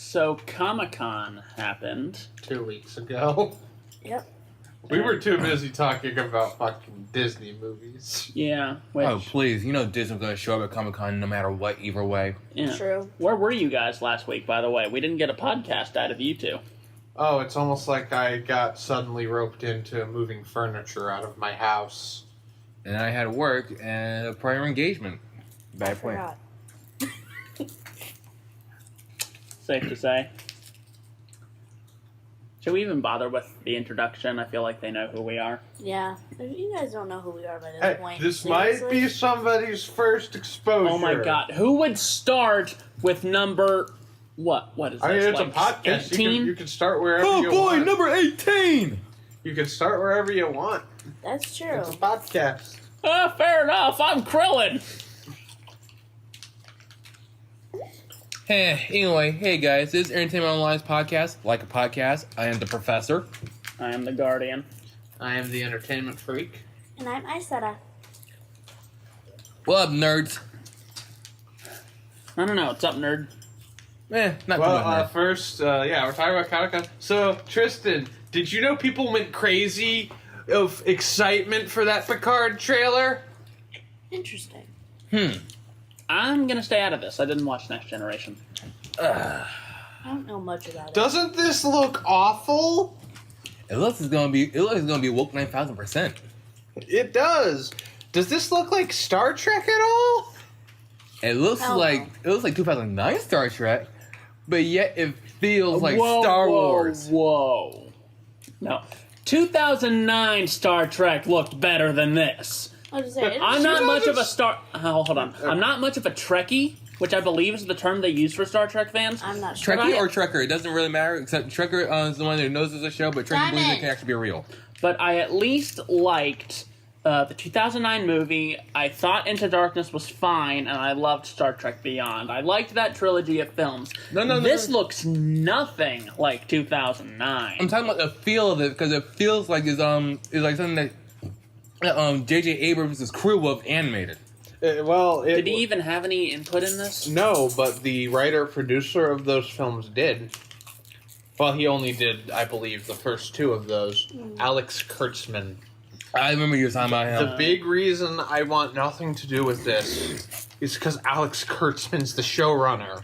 So Comic-Con happened 2 weeks ago. Yep. We were too busy talking about fucking Disney movies. Yeah. Which, Oh, please. You know Disney's going to show up at Comic-Con no matter what, either way. yeah. True. Where were you guys last week, by the way? We didn't get a podcast out of you two. Oh, it's almost like I got suddenly roped into moving furniture out of my house. And I had work and a prior engagement. I Bad point. forgot. Safe to say. Should we even bother with the introduction? I feel like they know who we are. Yeah. You guys don't know who we are by this Hey, point. this might Seriously? be somebody's first exposure. Oh my god. Who would start with number... What is that? I mean, it's like a podcast. 18? You can start wherever Oh you boy, want. number 18! You can start wherever you want. That's true. It's a podcast. Fair enough. I'm Krillin. Anyway, hey guys, this is Entertainment Online's podcast. Like a podcast, I am the professor. I am the Guardian. I am the entertainment freak. And I'm Isetta. What up, nerds? I don't know. What's up, nerd? Not too Well, much. first, yeah, we're talking about Comic-Con. So, Tristan, did you know people went crazy of excitement for that Picard trailer? Interesting. I'm gonna stay out of this. I didn't watch Next Generation. I don't know much about it. Doesn't this look awful? It looks like it's gonna be woke 9,000%. It does. Does this look like Star Trek at all? It looks Hell like no. 2009 Star Trek, but yet it feels like Whoa, Star whoa, Wars. Whoa. No. 2009 Star Trek looked better than this. I was I'm saying, not much of a hold on. I'm not much of a Trekkie, which I believe is the term they use for Star Trek fans. I'm not sure. Trekkie I- or Trekker, it doesn't really matter, except Trekker is the one that knows it's a show, but Trekkie Damn believes it. it can actually be real. But I at least liked the 2009 movie. I thought Into Darkness was fine, and I loved Star Trek Beyond. I liked that trilogy of films. This looks nothing like 2009. I'm talking about the feel of it, because it feels like it's like something that J.J. Abrams' crew will have animated. Did he even have any input in this? No, but the writer-producer of those films did. Well, he only did, I believe, the first two of those. Alex Kurtzman. I remember you were talking about him. The big reason I want nothing to do with this is because Alex Kurtzman's the showrunner.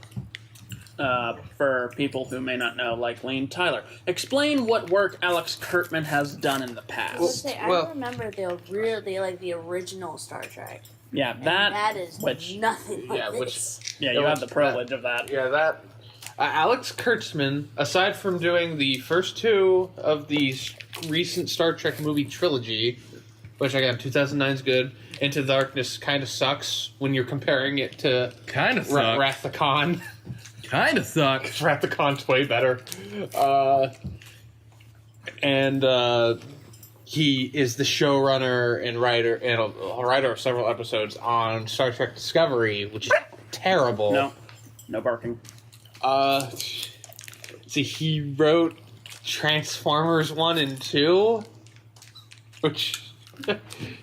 For people who may not know, like Lane Tyler, explain what work Alex Kurtzman has done in the I was past. say, I Well- remember the original Star Trek. Yeah, And that that is which nothing like Yeah, which- this. yeah, you have the privilege of that. Yeah, that... Alex Kurtzman, aside from doing the first two of the recent Star Trek movie trilogy, which again, 2009 is good, Into Darkness kind of sucks when you're comparing it to Kind of Wrath sucks. of Khan. Kind of sucks. Wrath of Khan's way better. He is the showrunner and writer of several episodes on Star Trek Discovery, which is terrible. No barking. See, he wrote Transformers 1 and 2, which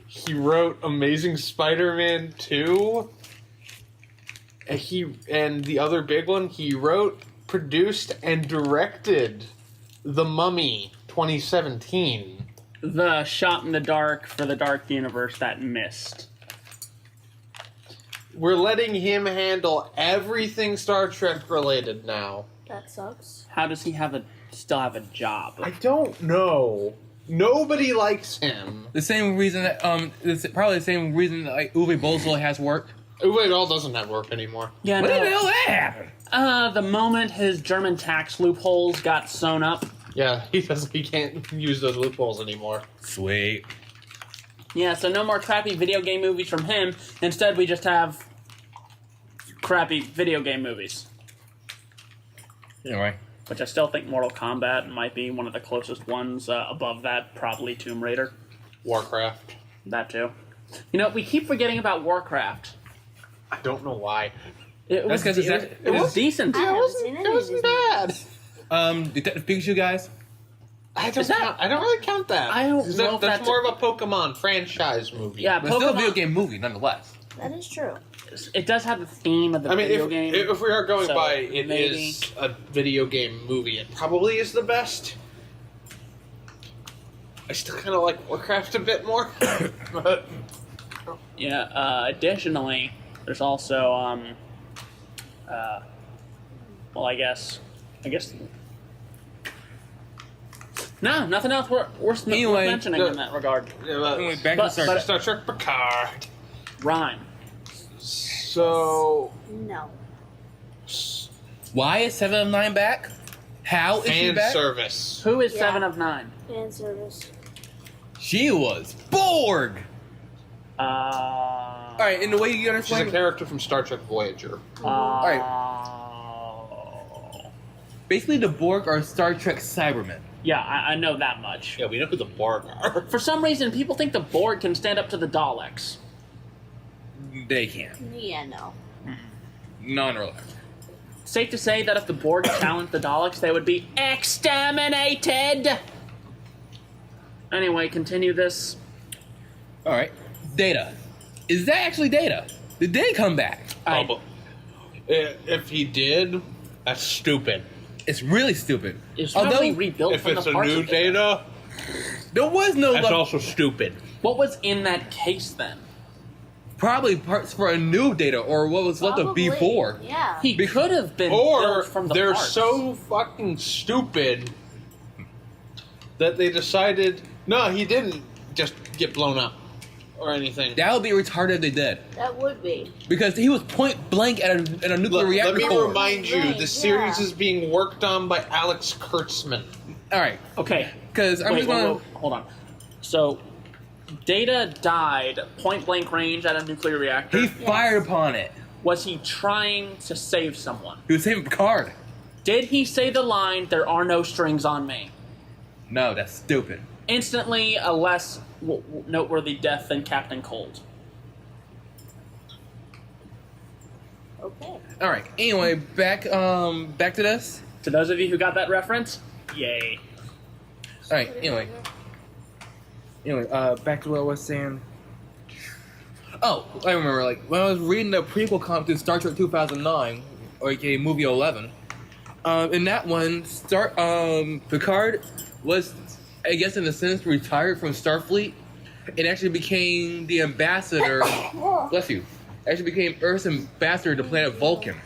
he wrote Amazing Spider-Man 2. And the other big one, he wrote, produced, and directed The Mummy 2017. The shot in the dark for the Dark Universe that missed. We're letting him handle everything Star Trek related now. That sucks. How does he still have a job? I don't know. Nobody likes him. The same reason that it's probably the same reason that like Uwe Boll has work. Uwe Boll doesn't have work anymore. Yeah, What no. the hell that happened? The moment his German tax loopholes got sewn up. Yeah, he can't use those loopholes anymore. Sweet. Yeah, so no more crappy video game movies from him. Instead, we just have crappy video game movies. Anyway. Which I still think Mortal Kombat might be one of the closest ones. Above that, probably Tomb Raider. Warcraft. That too. You know, we keep forgetting about Warcraft. I don't know why. It was, 'cause it was decent. I haven't seen any It of wasn't these bad. Detective Pikachu guys. I don't Is that- count. I don't really count that. I don't know if That's that's more of a Pokemon franchise movie. Yeah, But still a Pokemon. video game movie nonetheless. That is true. it does have the theme of the video game. If we are going so by it maybe. is a video game movie, it probably is the best. I still kind of like Warcraft a bit more. But Yeah. Additionally, there's also well, I guess. No, nothing else worth Anyway, mentioning in that regard. Anyway, back But- to Star Trek. Star Trek Picard. Rhyme. So No. Why is 7 of 9 back? How is she fan back? service. Who is Yeah. 7 of 9? Fan service. She was Borg. All All right, in the way you She's a understand. character from Star Trek Voyager. Basically, the Borg are Star Trek Cybermen. Yeah, I know that much. Yeah, we know who the Borg are. For some reason, people think the Borg can stand up to the Daleks. They can't. Yeah, no. Non-real. Safe to say that if the Borg challenged the Daleks, they would be exterminated. Anyway, continue this. All right, Data. Is that actually Data? Did Data come back? If he did, that's stupid. It's really stupid. It's probably Although, rebuilt If from it's the a parts new of it. Data, there was no that's also stupid. What was in that case then? probably parts for a new Data or what was left of Probably. B4. Yeah. He could have been Or built from the they're parts. so fucking stupid that they decided, no, he didn't just get blown up or anything. That would be retarded if they did. That would be. Because he was point blank at a nuclear Let reactor me core. remind you, Right, the series yeah. is being worked on by Alex Kurtzman. All right, Okay. because I'm Wait, just going whoa, hold on. So, Data died point blank range at a nuclear reactor. He fired upon it. Was he trying to save someone? He was saving Picard. Did he say the line, "There are no strings on me"? No, that's stupid. Instantly a less noteworthy death than Captain Cold. Okay. All right. Anyway, back to this. To those of you who got that reference, yay. All right. Anyway, back to what I was saying. Oh, I remember. Like when I was reading the prequel comic to Star Trek 2009, or aka movie 11. In that one, Picard was, I guess, in a sense, retired from Starfleet, and actually became the ambassador. Bless you. Actually became Earth's ambassador to planet Vulcan.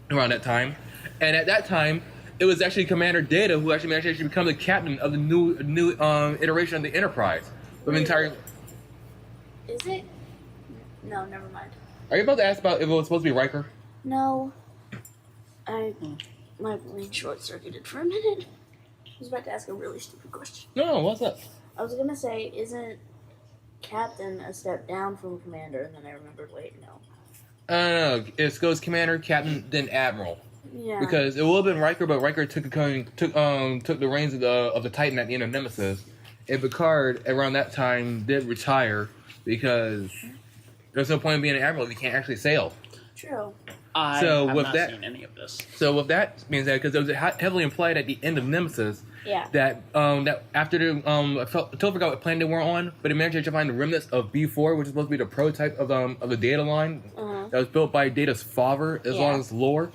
Around that time, and at that time, it was actually Commander Data who actually managed to become the captain of the new iteration of the Enterprise. With an entire. Is it? No, never mind. Are you about to ask about if it was supposed to be Riker? No. My brain short circuited for a minute. I was about to ask a really stupid question. No, what's up? I was gonna say, isn't Captain a step down from Commander? And then I remembered, wait, no. No, it goes Commander, Captain, then Admiral. Yeah. Because it would have been Riker, but Riker took the reins of the Titan at the end of Nemesis, and Picard around that time did retire because there's no point in being an admiral if you can't actually sail. True. I So have with not that- seen any of this. So with that being said, because it was heavily implied at the end of Nemesis Yeah. that after the I totally forgot what planet they were on, but it managed to find the remnants of B4, which is supposed to be the prototype of the Data line Uh-huh. that was built by Data's father, as long Yeah. as lore.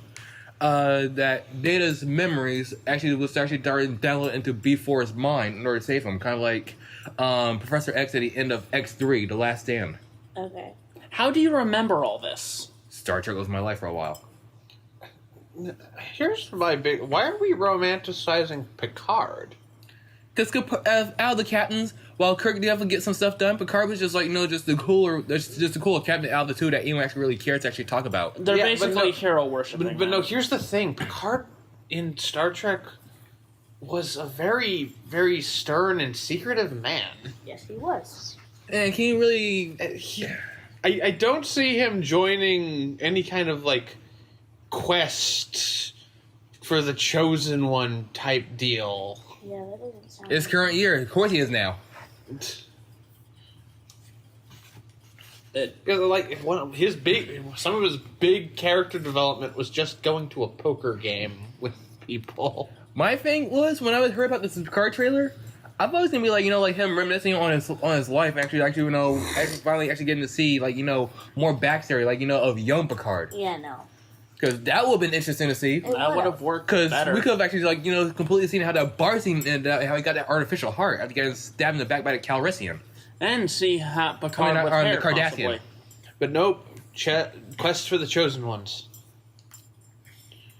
That Data's memories was downloaded into B4's mind in order to save him, kind of like Professor X at the end of X3, The Last Stand. Okay. How do you remember all this? Star Trek was my life for a while. Here's my big. Why are we romanticizing Picard? Because out of the captains, while Kirk definitely get some stuff done, Picard was just like, just the cooler captain out of the two that anyone actually really cares to actually talk about. They're Yeah, but basically no- hero worshiping. But no, now. here's the thing: Picard in Star Trek was a very, very stern and secretive man. Yes, he was. And can you really? I don't see him joining any kind of like quest for the chosen one type deal. Yeah, that doesn't sound. It's current year. Of course he is now. It- Because like some of his big character development was just going to a poker game with people. My thing was when I heard about this Picard trailer, thought it was gonna be like, like him reminiscing on his life, finally getting to see more backstory, of young Picard. Yeah, no. Because that would have been interesting to see. That would have worked Because better. we could have actually completely seen how that bar scene and how he got that artificial heart after getting stabbed in the back by the Calrissian. And see how Picard with the hair, Cardassian. possibly. But nope. Quest for the Chosen Ones.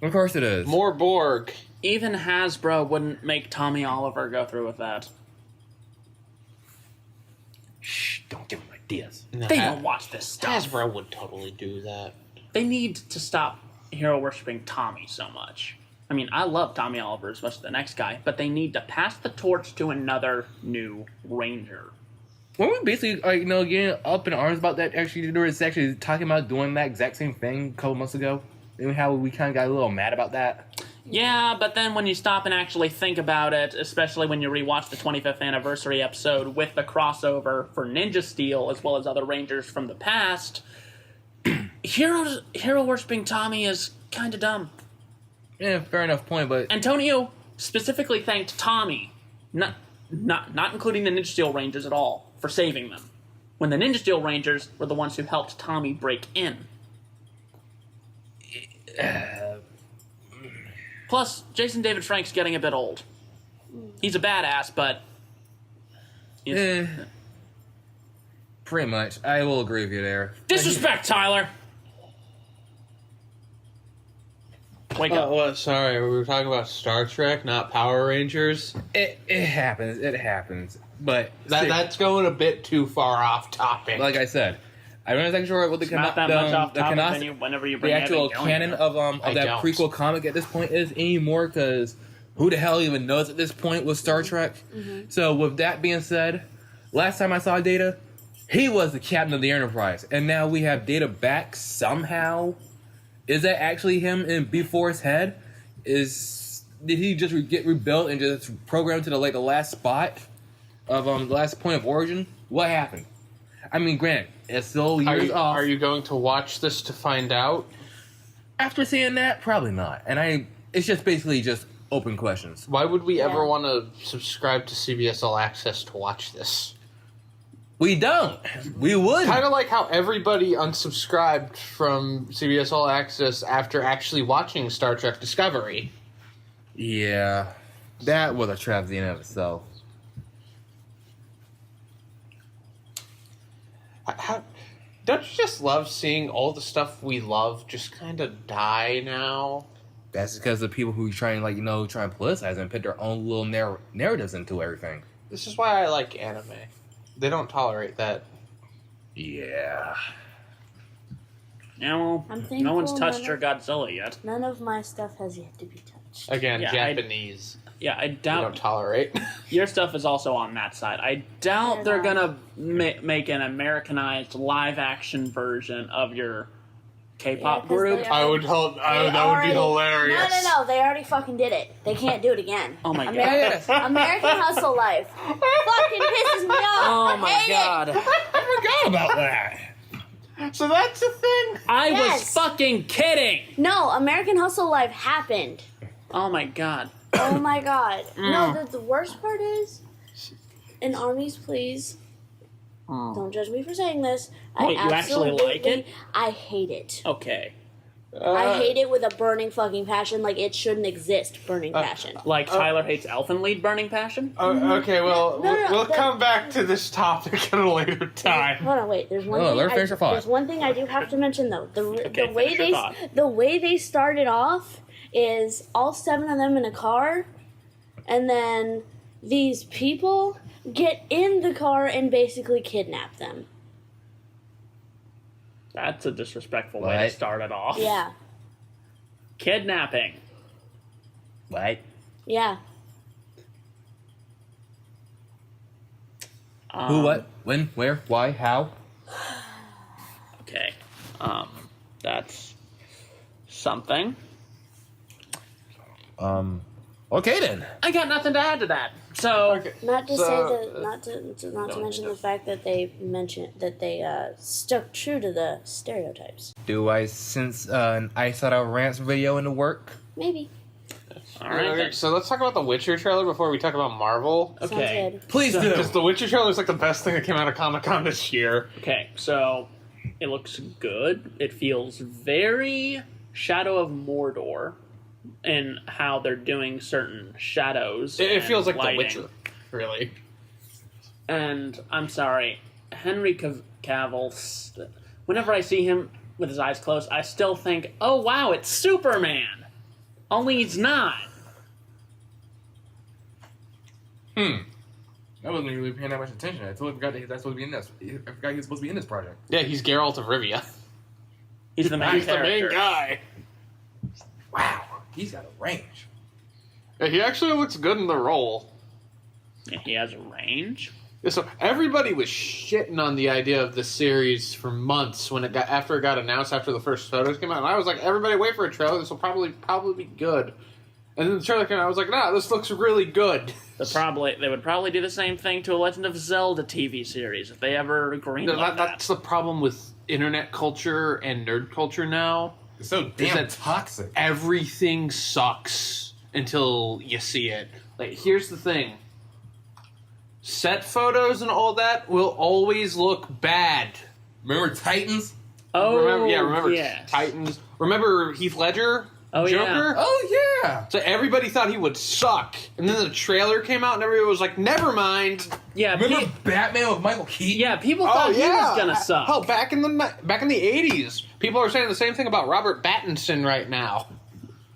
Of course it is. More Borg. Even Hasbro wouldn't make Tommy Oliver go through with that. Shh! Don't give him ideas. No, They don't watch this stuff. Hasbro would totally do that. They need to stop hero worshipping Tommy so much. I mean, I love Tommy Oliver as much as the next guy, but they need to pass the torch to another new Ranger. Weren't we basically, getting up in arms about that? Actually, there was actually talking about doing that exact same thing a couple months ago. And how we kind of got a little mad about that. Yeah, but then when you stop and actually think about it, especially when you rewatch the 25th anniversary episode with the crossover for Ninja Steel as well as other Rangers from the past, hero worshipping Tommy is kind of dumb. Yeah, fair enough point, but Antonio specifically thanked Tommy, not including the Ninja Steel Rangers at all, for saving them, when the Ninja Steel Rangers were the ones who helped Tommy break in. Plus, Jason David Frank's getting a bit old. He's a badass, but... pretty much. I will agree with you there. Disrespect, Tyler! Wake up. Well, sorry, we were talking about Star Trek, not Power Rangers. It happens. It happens. But That's going a bit too far off topic. like I said, I'm not exactly sure what the It's not that much off topic whenever you bring the actual anything going canon here. of that don't. prequel comic at this point is anymore, because who the hell even knows at this point with Star Trek? Mm-hmm. So with that being said, last time I saw Data, he was the captain of the Enterprise, and now we have Data back somehow. Is that actually him in B4's head? Did he just get rebuilt and just programmed to the last spot of the last point of origin? What happened? I mean, granted, it's still years off. Are you going to watch this to find out? After seeing that, probably not. And it's just basically just open questions. Why would we ever Yeah. want to subscribe to CBS All Access to watch this? We don't. We would. Kind of like how everybody unsubscribed from CBS All Access after actually watching Star Trek Discovery. Yeah, that was a tragedy in and of itself. Don't you just love seeing all the stuff we love just kind of die now? That's because the people who try and try and politicize and put their own little narratives into everything. This is why I like anime. They don't tolerate that. Yeah. Yeah, well, I'm no thankful one's touched none your of- Godzilla yet. None of my stuff has yet to be touched. Again, Yeah, Japanese. Yeah, I They don't doubt tolerate. your stuff is also on that side. I doubt They're they're not. gonna make an Americanized live-action version of your K-pop 'cause group. they I would hope that would be already- hilarious. No, they already fucking did it. They can't do it again. Oh my American, god. American Hustle Life fucking pisses me off. Oh my I hate god. I forgot about that. So that's the thing. I was Yes. fucking kidding. it. No, American Hustle Life happened. Oh my god. Oh my god. Mm. No, the worst part is, in Armies Please, don't judge me for saying this. Wait, you actually like it? I hate it. Okay. I hate it with a burning fucking passion, like it shouldn't exist, burning passion. Like Tyler hates Elfenlied Burning Passion? Okay, well, No, we'll that- come back to this topic at a later time. Hold on, wait. There's one Oh, thing. let her finish her thought. There's one thing I do have to mention though. Okay, The way finish your thought. the way they started off is all 7 of them in a car, and then these people get in the car and basically kidnap them. That's a disrespectful way What? to start it off. Yeah, Kidnapping. What? yeah. Who? What? When? Where? Why? How? Okay. That's something. Okay then. I got nothing to add to that. So, Not to So, say that, not to mention the fact that they stuck true to the stereotypes. Do I sense an I Thought I Rants video in the work? Maybe. All right. Okay, Then. so let's talk about the Witcher trailer before we talk about Marvel. Sounds Okay. good. Please do. Because the Witcher trailer is like the best thing that came out of Comic-Con this year. Okay. So it looks good. It feels very Shadow of Mordor in how they're doing certain shadows. It and feels like lighting. The Witcher, really. And I'm sorry, Henry Cavill. Whenever I see him with his eyes closed, I still think, "Oh wow, it's Superman." Only he's not. I wasn't really paying that much attention. I totally forgot that that's supposed to be in this. I forgot he was supposed to be in this project. Yeah, he's Geralt of Rivia. He's the main He's the character. main guy. Wow, he's got a range. Yeah, he actually looks good in the role. Yeah, he has a range. Yeah, so everybody was shitting on the idea of the series for months when it got announced after the first photos came out, and I was like, everybody wait for a trailer. This will probably be good. And then the trailer came out. I was like, nah, this looks really good. They would probably do the same thing to a Legend of Zelda TV series if they ever greenlit that. That's the problem with internet culture and nerd culture now. It's so damn that toxic. Everything sucks until you see it. Like, here's the thing. Set photos and all that will always look bad. Remember Titans? Oh, remember yes. Titans. Remember Heath Ledger? Oh, yeah. Joker? Oh yeah. So everybody thought he would suck. And then the trailer came out and everybody was like, never mind. Yeah, Remember Batman with Michael Keaton? yeah. People thought he was gonna suck. Hell, back in the 80s, people are saying the same thing about Robert Pattinson right now.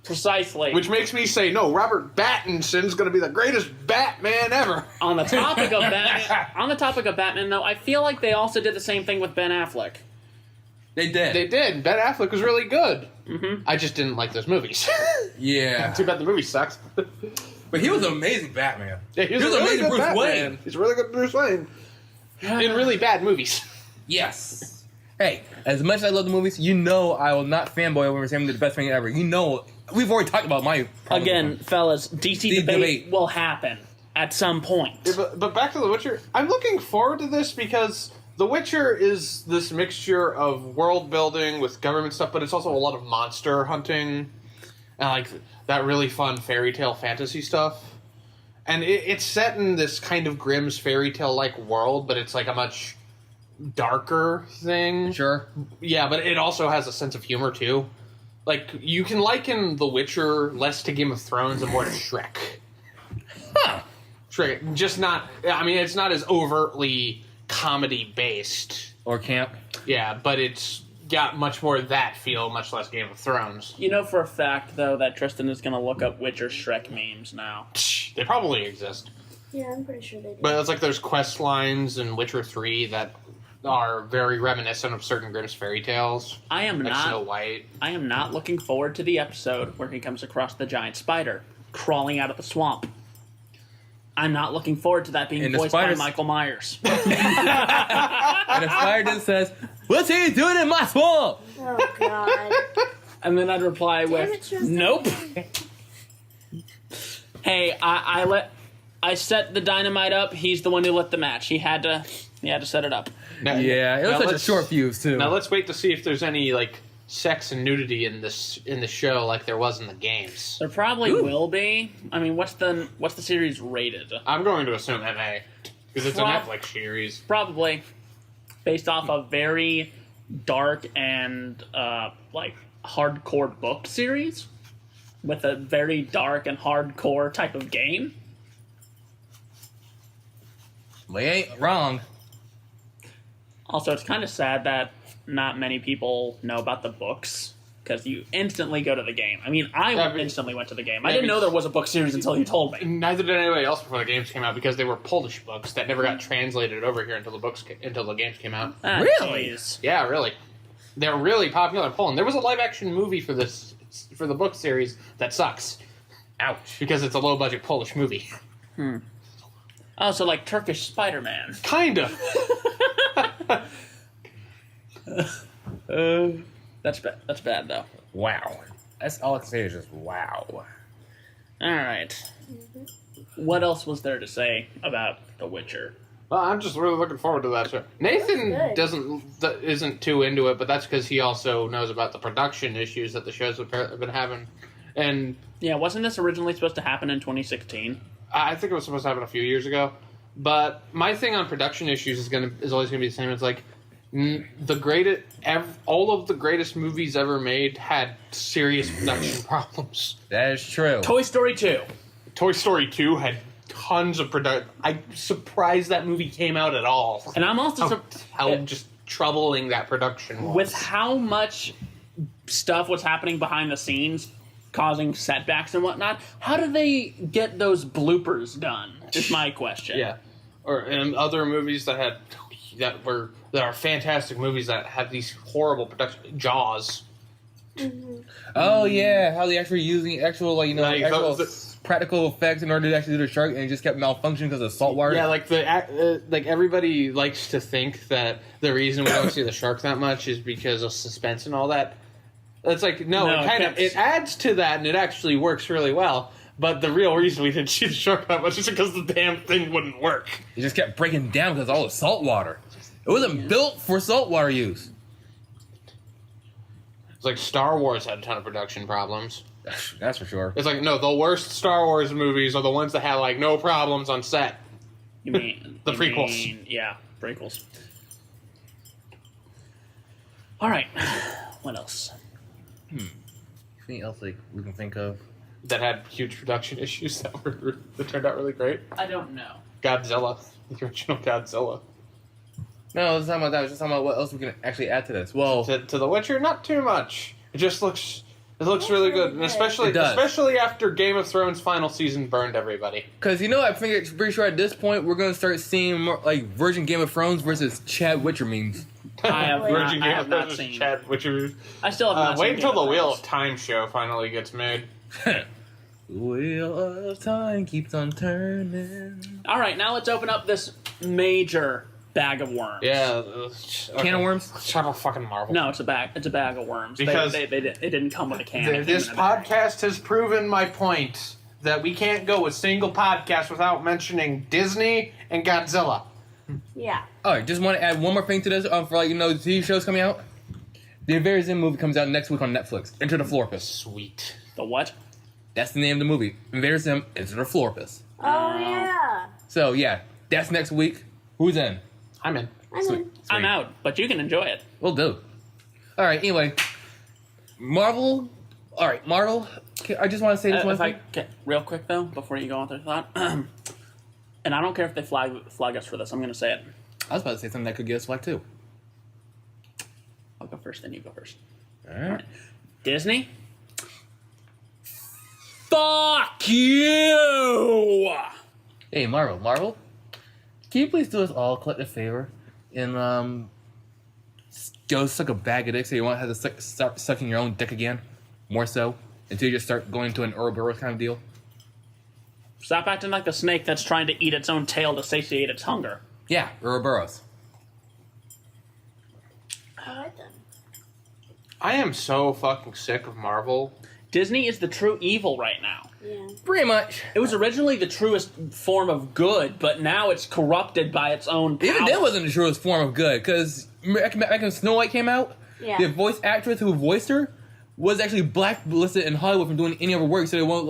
Precisely. Which makes me say, no, Robert Pattinson's going to be the greatest Batman ever. On the topic of Batman, though, I feel like they also did the same thing with Ben Affleck. They did. They did. Ben Affleck was really good. Mm-hmm. I just didn't like those movies. Yeah. Too bad the movie sucked. But he was an amazing Batman. Yeah, he was an a really amazing good Bruce Batman. Wayne. He's a really good Bruce Wayne. In really bad movies. Yes. Hey, as much as I love the movies, you know I will not fanboy over saying they're the best thing ever. You know, we've already talked about my problem Again, with them. fellas, DC The debate debate. will happen at some point. Yeah, but back to The Witcher. I'm looking forward to this because The Witcher is this mixture of world building with government stuff, but it's also a lot of monster hunting and like that really fun fairy tale fantasy stuff. And it's set in this kind of Grimm's fairy tale like world, but it's like a much darker thing. Sure. Yeah, but it also has a sense of humor too. Like you can liken The Witcher less to Game of Thrones and more to Shrek. Huh. Shrek, just not. I mean, it's not as overtly comedy based. Or camp. Yeah, but it's got much more of that feel, much less Game of Thrones. You know for a fact, though, that Tristan is going to look up Witcher Shrek memes now. They probably exist. Yeah, I'm pretty sure they do. But it's like there's quest lines in Witcher 3 that are very reminiscent of certain Grimm's fairy tales. I am Like Snow not. White. I am not looking forward to the episode where he comes across the giant spider crawling out of the swamp. I'm not looking forward to that being And the voiced by spider's- Michael Myers. And the spider says, "What's he doing in my swamp?" Oh God. And then I'd reply Damn it, with, Tristan. "Nope." Hey, I set the dynamite up. He's the one who lit the match. He had to set it up. Now, Yeah, it now was such a let's- short fuse too. Now let's wait to see if there's any like sex and nudity in the show like there was in the games. There probably will be. I mean, what's the series rated? I'm going to assume MA because it's a Prob- Netflix series. Probably based off a very dark and like hardcore book series with a very dark and hardcore type of game. Well, you ain't wrong. Also, it's kind of sad that not many people know about the books because you instantly go to the game. I mean, instantly went to the game. I didn't know there was a book series until you told me. Neither did anybody else before the games came out because they were Polish books that never got translated over here until the games came out. Ah, Really? jeez. Yeah, really. They're really popular in Poland. There was a live action movie for the book series that sucks. Ouch. Because it's a low budget Polish movie. Oh, so like Turkish Spider-Man. Kind of. That's bad. That's bad though. Wow. That's all I can say is just wow. All right. What else was there to say about The Witcher? Well, I'm just really looking forward to that show. Nathan Good. isn't too into it, but that's because he also knows about the production issues that the shows have been having. And Yeah, wasn't this originally supposed to happen in 2016? I think it was supposed to happen a few years ago. But my thing on production issues is always going to be the same. It's like all of the greatest movies ever made had serious production problems. That is true. Toy Story 2. Toy Story 2 had tons of production. I'm surprised that movie came out at all. And I'm also How just troubling that production was. with how much stuff was happening behind the scenes, causing setbacks and whatnot. How do they get those bloopers done? Is my question. Yeah, or in other movies that are fantastic movies that have these horrible production. Jaws. Oh yeah, how they actually using actual actual practical effects in order to actually do the shark, and it just kept malfunctioning because of salt water. Yeah, like everybody likes to think that the reason we don't see the shark that much is because of suspense and all that. It's like no, it adds to that, and it actually works really well. But the real reason we didn't see the shark that much is because the damn thing wouldn't work. It just kept breaking down because of all the salt water. It wasn't built for saltwater use. It's like Star Wars had a ton of production problems. That's for sure. It's like, no, the worst Star Wars movies are the ones that have, like, no problems on set. You mean the prequels? Yeah, prequels. All right. What else? Anything else like we can think of? That had huge production issues that turned out really great. I don't know. Godzilla. The original Godzilla. No, I was talking about that. I was just talking about what else we can actually add to this. Well, to The Witcher, not too much. It just looks... It looks really good, and especially after Game of Thrones final season burned everybody. because I think it's pretty sure at this point we're going to start seeing more like Virgin Game of Thrones versus Chad Witcher memes. I have Virgin not, I Game have of not Thrones seen. Chad Witcher. I still have not seen. Wait until Game the Wheel Thrones. of Time show finally gets made. Wheel of Time keeps on turning. All right, now let's open up this major bag of worms. Yeah, Can of worms? Shut up, fucking Marvel. No, it's a bag. It's a bag of worms. Because it didn't come with a can. It came This in a bag. podcast has proven my point that we can't go a single podcast without mentioning Disney and Godzilla. Yeah. All right, just want to add one more thing to this for the TV shows coming out. The Avengers movie comes out next week on Netflix. Enter the Florpus. Sweet. The what? That's the name of the movie. Invaders Zim, Enter the Florpus. Oh, yeah. So yeah, that's next week. Who's in? I'm in. Sweet. I'm out, but you can enjoy it. We'll do. All right. Anyway, Marvel. All right, Marvel. I just want to say this one If I thing. get real quick though, before you go on with your thought, and I don't care if they flag us for this. I'm going to say it. I was about to say something that could get us flagged too. I'll go first, then you go first. All right. Disney. Fuck you! Hey, Marvel. Can you please do us all a collective favor and go suck a bag of dick so you won't have to start sucking your own dick again? More so until you just start going to an Ouroboros kind of deal. Stop acting like a snake that's trying to eat its own tail to satiate its hunger. Yeah, Ouroboros. All right, then. I am so fucking sick of Marvel. Disney is the true evil right now. Yeah. Pretty much. It was originally the truest form of good, but now it's corrupted by its own power. Even then wasn't the truest form of good, because back when Snow White came out, Yeah. the voice actress who voiced her was actually blacklisted in Hollywood from doing any other work, so they won't,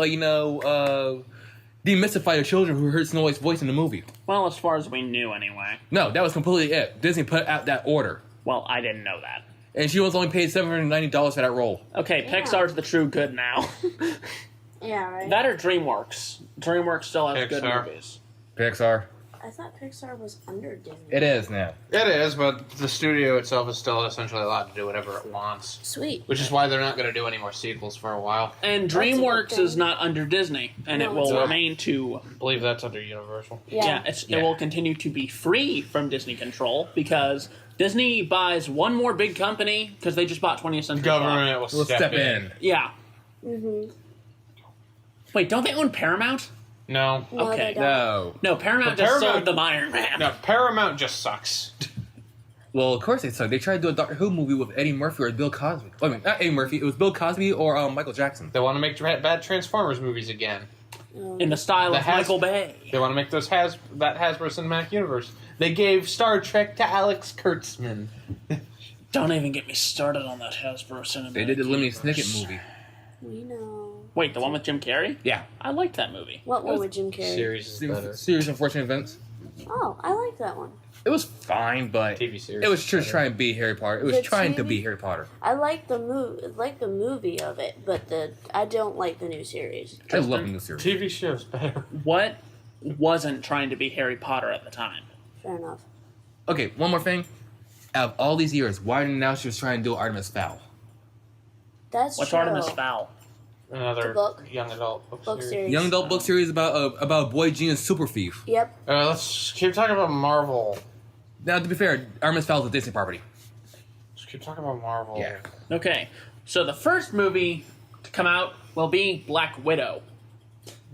demystify the children who heard Snow White's voice in the movie. Well, as far as we knew anyway. No, that was completely it. Disney put out that order. Well, I didn't know that. And she was only paid $790 for that role. Okay, Yeah. Pixar's the true good now. Yeah, right? That or DreamWorks. DreamWorks still has good Pixar. movies. Pixar. I thought Pixar was under Disney. It is now. It is, but the studio itself is still essentially allowed to do whatever it wants. Sweet. Which is why they're not going to do any more sequels for a while. And That's a good DreamWorks thing. is not under Disney, and No, it will it's not. remain to... I believe that's under Universal. Yeah. It Yeah. will continue to be free from Disney control because Disney buys one more big company because they just bought 20th Century Fox. Government will We'll step in. Yeah. Mm-hmm. Wait, don't they own Paramount? No. No, Okay. they don't. No. No, Paramount But just Paramount- sold them Iron Man. No, Paramount just sucks. Well, of course they suck. They tried to do a Doctor Who movie with Eddie Murphy or Bill Cosby. I mean, not Eddie Murphy. It was Bill Cosby or Michael Jackson. They want to make bad Transformers movies again. In the style The of Has- Michael Bay. They want to make those that Hasbro Cinematic Universe. They gave Star Trek to Alex Kurtzman. Don't even get me started on that Hasbro Cinematic They did the Lemony Universe. Snicket movie. We know. Wait, the one with Jim Carrey? Yeah. I liked that movie. What one with Jim Carrey? Series is better. Series Unfortunate Events. Oh, I like that one. It was fine, but TV series. it was just trying to be Harry Potter. It was The trying to TV be Harry Potter. I like the movie of it, but I don't like the new series. I love the new series. TV shows better. What wasn't trying to be Harry Potter at the time? Fair enough. Okay, one more thing. Out of all these years, why did now she was trying to do Artemis Fowl? That's What's true. Artemis Fowl? Another The book. young adult Book series. Young adult book series about a boy genius super thief. Yep. Let's keep talking about Marvel. Now, to be fair, Artemis Fowl is a Disney property. Let's keep talking about Marvel. Yeah. Okay, so the first movie to come out will be Black Widow.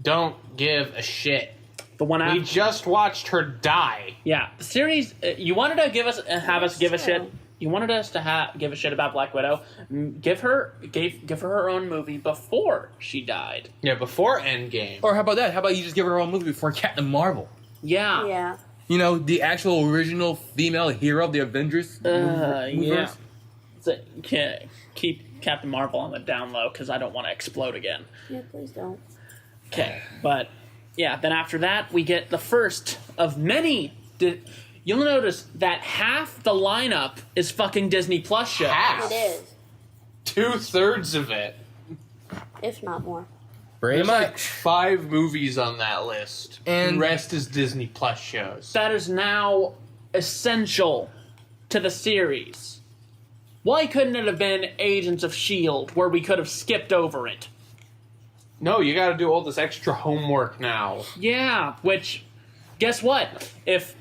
Don't give a shit. The one We after. just watched her die. Yeah, the series. You wanted to have us give a That's shit. true. You wanted us to give a shit about Black Widow. Give her her own movie before she died. Yeah, before Endgame. Or how about that? How about you just give her her own movie before Captain Marvel? Yeah. Yeah. You know, the actual original female hero of the Avengers. Yeah. universe. So, keep Captain Marvel on the down low because I don't want to explode again. Yeah, please don't. Okay, but yeah, then after that we get the first of many. You'll notice that half the lineup is fucking Disney Plus shows. Half. It is, 2/3 of it. if not more. Pretty There's like much. 5 movies on that list. And- the rest is Disney Plus shows. That is now essential to the series. Why couldn't it have been Agents of S.H.I.E.L.D. where we could have skipped over it? No, you gotta do all this extra homework now. Yeah, which, guess what? If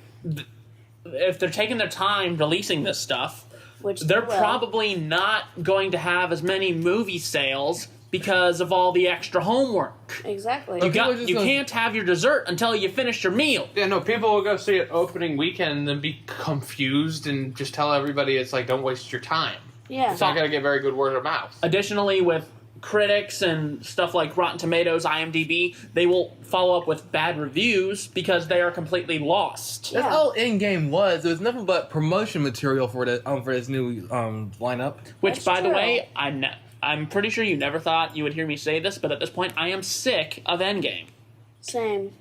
they're taking their time releasing this stuff, Which they're they will. probably not going to have as many movie sales because of all the extra homework. Exactly. Okay. People are just You gonna- can't have your dessert until you finish your meal. Yeah, no, people will go see it opening weekend and then be confused and just tell everybody it's like, don't waste your time. Yeah. It's not gonna get very good word of mouth. Additionally, with critics and stuff like Rotten Tomatoes, IMDb, they will follow up with bad reviews because they are completely lost. Yeah. That's all Endgame was. It was nothing but promotion material for this new lineup. Which, That's by the true. way, I'm pretty sure you never thought you would hear me say this, but at this point, I am sick of Endgame. Same.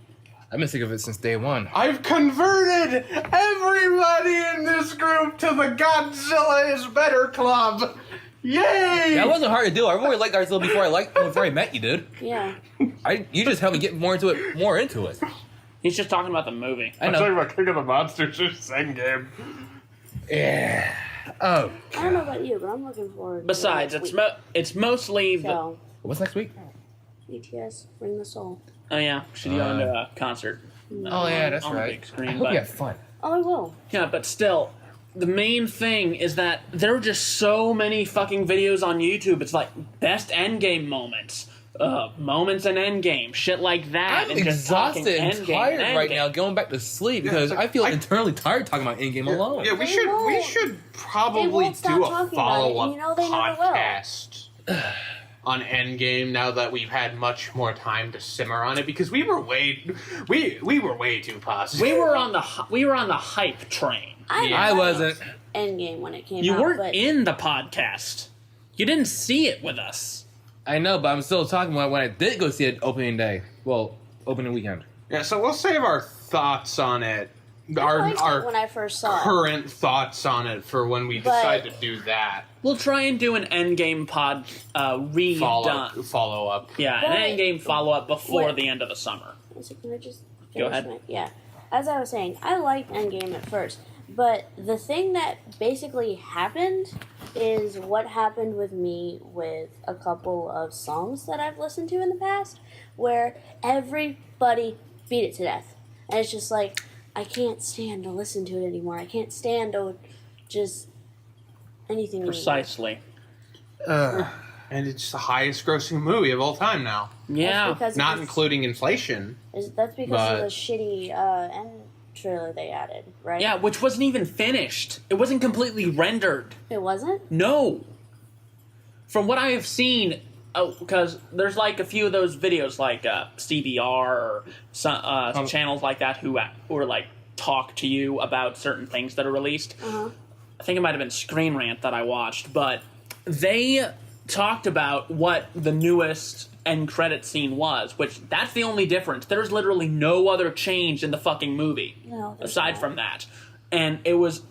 I've been sick of it since day one. I've converted everybody in this group to the Godzilla is Better Club. Yay! That wasn't hard to do. I really liked Godzilla before I met you, dude. Yeah. You just helped me get more into it. He's just talking about the movie. I know. about King of the Monsters Endgame. Yeah. Oh. I don't know about you, but I'm looking forward. Besides, to next it's mostly week. the. So, What's next week? BTS, Bring the Soul. Oh yeah, should go into a concert. Oh yeah, that's on the right. big I screen, hope but you have fun. Oh, I will. yeah, but still, the main thing is that there are just so many fucking videos on YouTube. It's like best Endgame moments, moments in Endgame, shit like that. I'm and just talking exhausted and Endgame, tired right Endgame. now, going back to sleep Yeah, because it's like- I feel I- internally tired talking about Endgame alone. Yeah, we They should won't. probably won't stop do a talking about it, follow-up and you know they never will. podcast on Endgame now that we've had much more time to simmer on it because we were way too positive. We were on the hype train. I wasn't. Endgame when it came You out. weren't but in the podcast. You didn't see it with us. I know, but I'm still talking about when I did go see it opening day. Well, opening weekend. Yeah, so we'll save our thoughts on it. I liked it Our when I first saw it. current thoughts on it for when we But- decide to do that We'll try and do an Endgame pod redone. follow up. Yeah, But- an Endgame follow up before What- the end of the summer. So can I just Go finish ahead. Yeah. As I was saying, I liked Endgame at first, but the thing that basically happened is what happened with me with a couple of songs that I've listened to in the past, where everybody beat it to death. And it's just like, I can't stand to listen to it anymore. I can't stand to just anything anymore. Precisely. And it's the highest grossing movie of all time now. Yeah. Because Not it's- including inflation. That's because but- of the shitty end trailer they added, right? Yeah, which wasn't even finished. It wasn't completely rendered. It wasn't? No. From what I have seen, because there's like a few of those videos, like CBR or some channels like that who like talk to you about certain things that are released. Uh-huh. I think it might have been Screen Rant that I watched, but they talked about what the newest end credit scene was, which that's the only difference. There's literally no other change in the fucking movie aside from that. And it was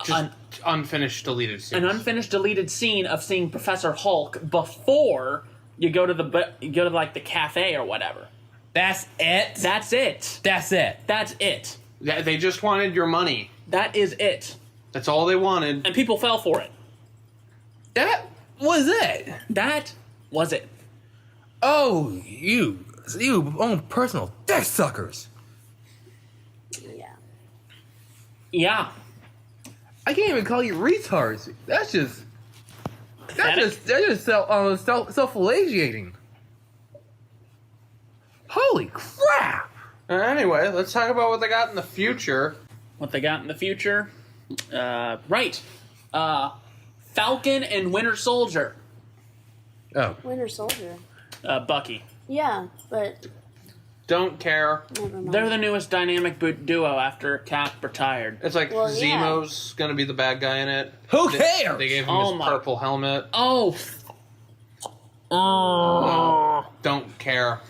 just unfinished deleted scenes. An unfinished deleted scene of seeing Professor Hulk before you go to like the cafe or whatever. That's it? That's it. That's it. That's it. They just wanted your money. That is it. That's all they wanted. And people fell for it. That was it. That was it. Oh, you own personal dick suckers. Yeah. Yeah. I can't even call you retards. That's just self-flagellating. Holy crap! Anyway, let's talk about what they got in the future. What they got in the future? Right. Falcon and Winter Soldier. Oh. Winter Soldier. Bucky. Yeah, but Don't care. never mind. They're the newest dynamic duo after Cap retired. It's like Well, yeah. Zemo's gonna be the bad guy in it. Who cares? They gave him Oh his my- purple helmet. Oh. Don't care.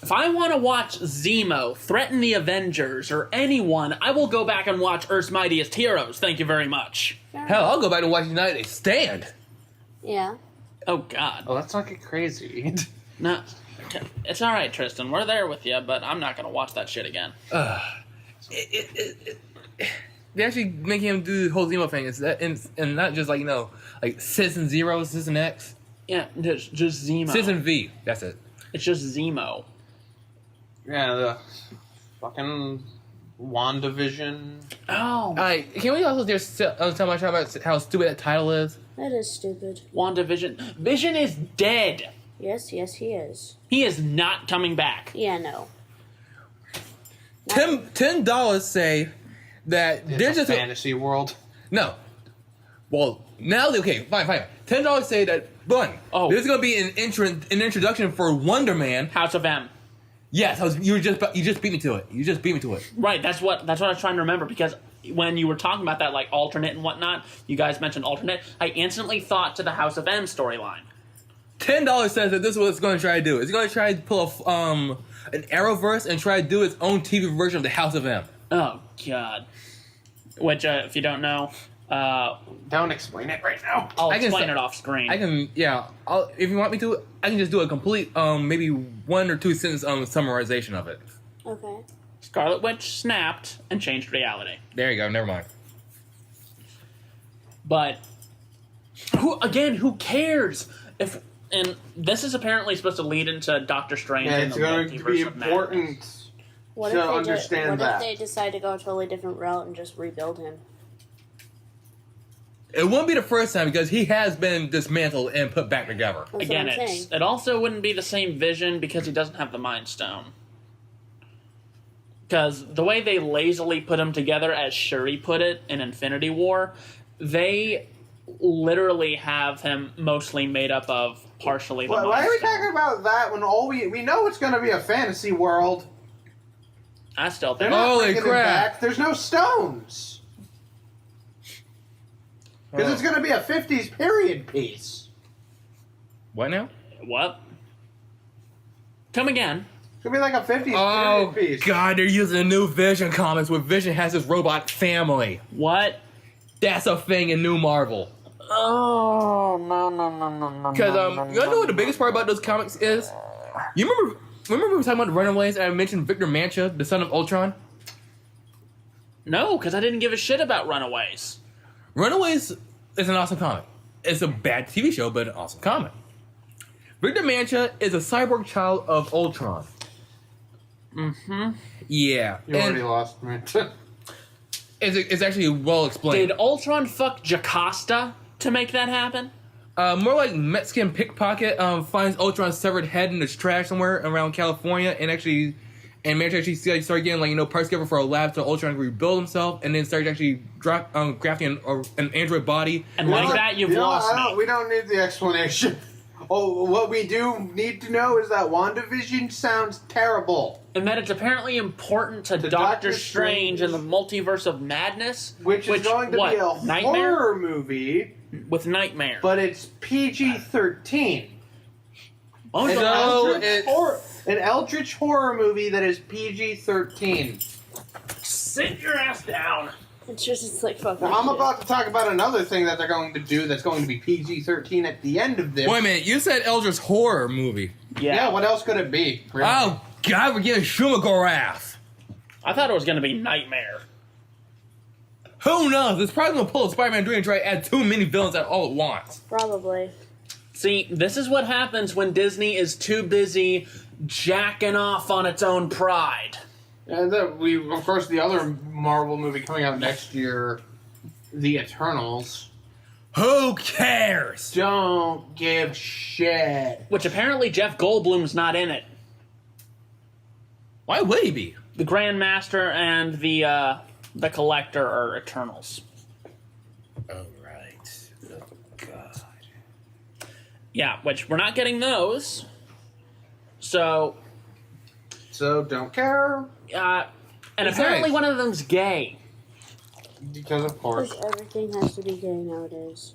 If I want to watch Zemo threaten the Avengers or anyone, I will go back and watch Earth's Mightiest Heroes. Thank you very much. Hell, I'll go back and watch United Stand. Yeah. Oh, God. Oh, let's not get crazy. No. It's all right, Tristan. We're there with you, but I'm not going to watch that shit again. They actually make him do the whole Zemo thing. It's that, and not just like like Citizen Zero, Citizen X, Yeah, just Zemo. Citizen V. That's it. It's just Zemo. Yeah, the fucking WandaVision. Oh, Alright, can we also just tell my child about how stupid that title is? That is stupid. WandaVision. Vision is dead. Yes, he is. He is not coming back. Yeah, no. $10 say that It's they're a just fantasy world. no. Well, now okay, fine. $10 say that Oh. there's gonna be an introduction for Wonder Man. House of M. Yes, you just beat me to it. You just beat me to it. Right, that's what I was trying to remember, because when you were talking about that, like, alternate and whatnot, you guys mentioned alternate, I instantly thought to the House of M storyline. $10 says that this is what it's going to try to do. It's going to try to pull an Arrowverse and try to do its own TV version of the House of M. Oh, God. Which, if you don't know, Don't explain it right now. I'll I can explain say- it off screen. I can, yeah. If you want me to, I can just do a complete, maybe 1 or 2 sentence summarization of it. Okay. Scarlet Witch snapped and changed reality. There you go. Never mind. But, who cares? And this is apparently supposed to lead into Doctor Strange Yeah, and it's the going to Multiverse be of Madness. important What to if they understand what that. if they decide to go a totally different route and just rebuild him? It won't be the first time because he has been dismantled and put back together. That's Again, what I'm saying. it also wouldn't be the same Vision because he doesn't have the Mind Stone. Because the way they lazily put him together, as Shuri put it in Infinity War, they literally have him mostly made up of partially the Why Mind are we Stone. talking about that when all we know it's going to be a fantasy world? I still They're think. not Holy bringing him crap. back. There's no stones. Because it's going to be a 50s period piece. What now? What? Come again. It's going to be like a 50s Oh, period piece. God, they're using a new Vision comics where Vision has his robot family. What? That's a thing in New Marvel. Oh, no. Because, you know what the biggest part about those comics is? You remember we were talking about the Runaways and I mentioned Victor Mancha, the son of Ultron? No, because I didn't give a shit about Runaways. Runaways is an awesome comic. It's a bad TV show, but an awesome comic. Victor Mancha is a cyborg child of Ultron. Mm-hmm. Yeah. You already lost me. It's actually well explained. Did Ultron fuck Jocasta to make that happen? More like Mexican pickpocket finds Ultron's severed head in the trash somewhere around California and Mancha actually started getting parts together for a lab so Ultron could rebuild himself and then started actually crafting an android body. And like that, you've lost me. We don't need the explanation. Oh, what we do need to know is that WandaVision sounds terrible. And that it's apparently important to To Doctor Doctor Strange and the Multiverse of Madness. Which is going to be a Nightmare? horror movie with Nightmare. But it's PG-13. Oh, An no. an eldritch horror movie that is PG-13. Sit your ass down. It's like fucking. Now, I'm about to talk about another thing that they're going to do that's going to be PG-13 at the end of this. Wait a minute, you said Eldritch horror movie. Yeah, what else could it be? Really? Oh, God, we're getting Shumagorath. I thought it was going to be Nightmare. Who knows? It's probably going to pull a Spider-Man dream and try to add too many villains at all at once. Probably. See, this is what happens when Disney is too busy jacking off on its own pride. And then of course, the other Marvel movie coming out next year, The Eternals. Who cares? Don't give shit. Which apparently Jeff Goldblum's not in it. Why would he be? The Grandmaster and the Collector are Eternals. Oh, right. Oh, God. Yeah, which we're not getting those. So don't care. and It's apparently nice. one of them's gay. Because of course. Because everything has to be gay nowadays.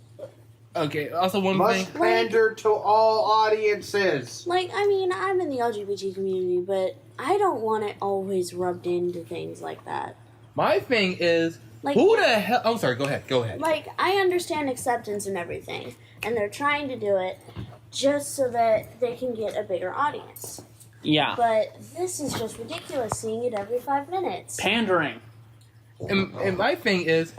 Okay, also one Must thing. pander to all audiences. Like, I mean, I'm in the LGBT community, but I don't want it always rubbed into things like that. My thing is, Like, who the hell... I'm sorry, go ahead. Like, I understand acceptance and everything, and they're trying to do it just so that they can get a bigger audience. Yeah. But this is just ridiculous, seeing it every 5 minutes. Pandering. And my thing is,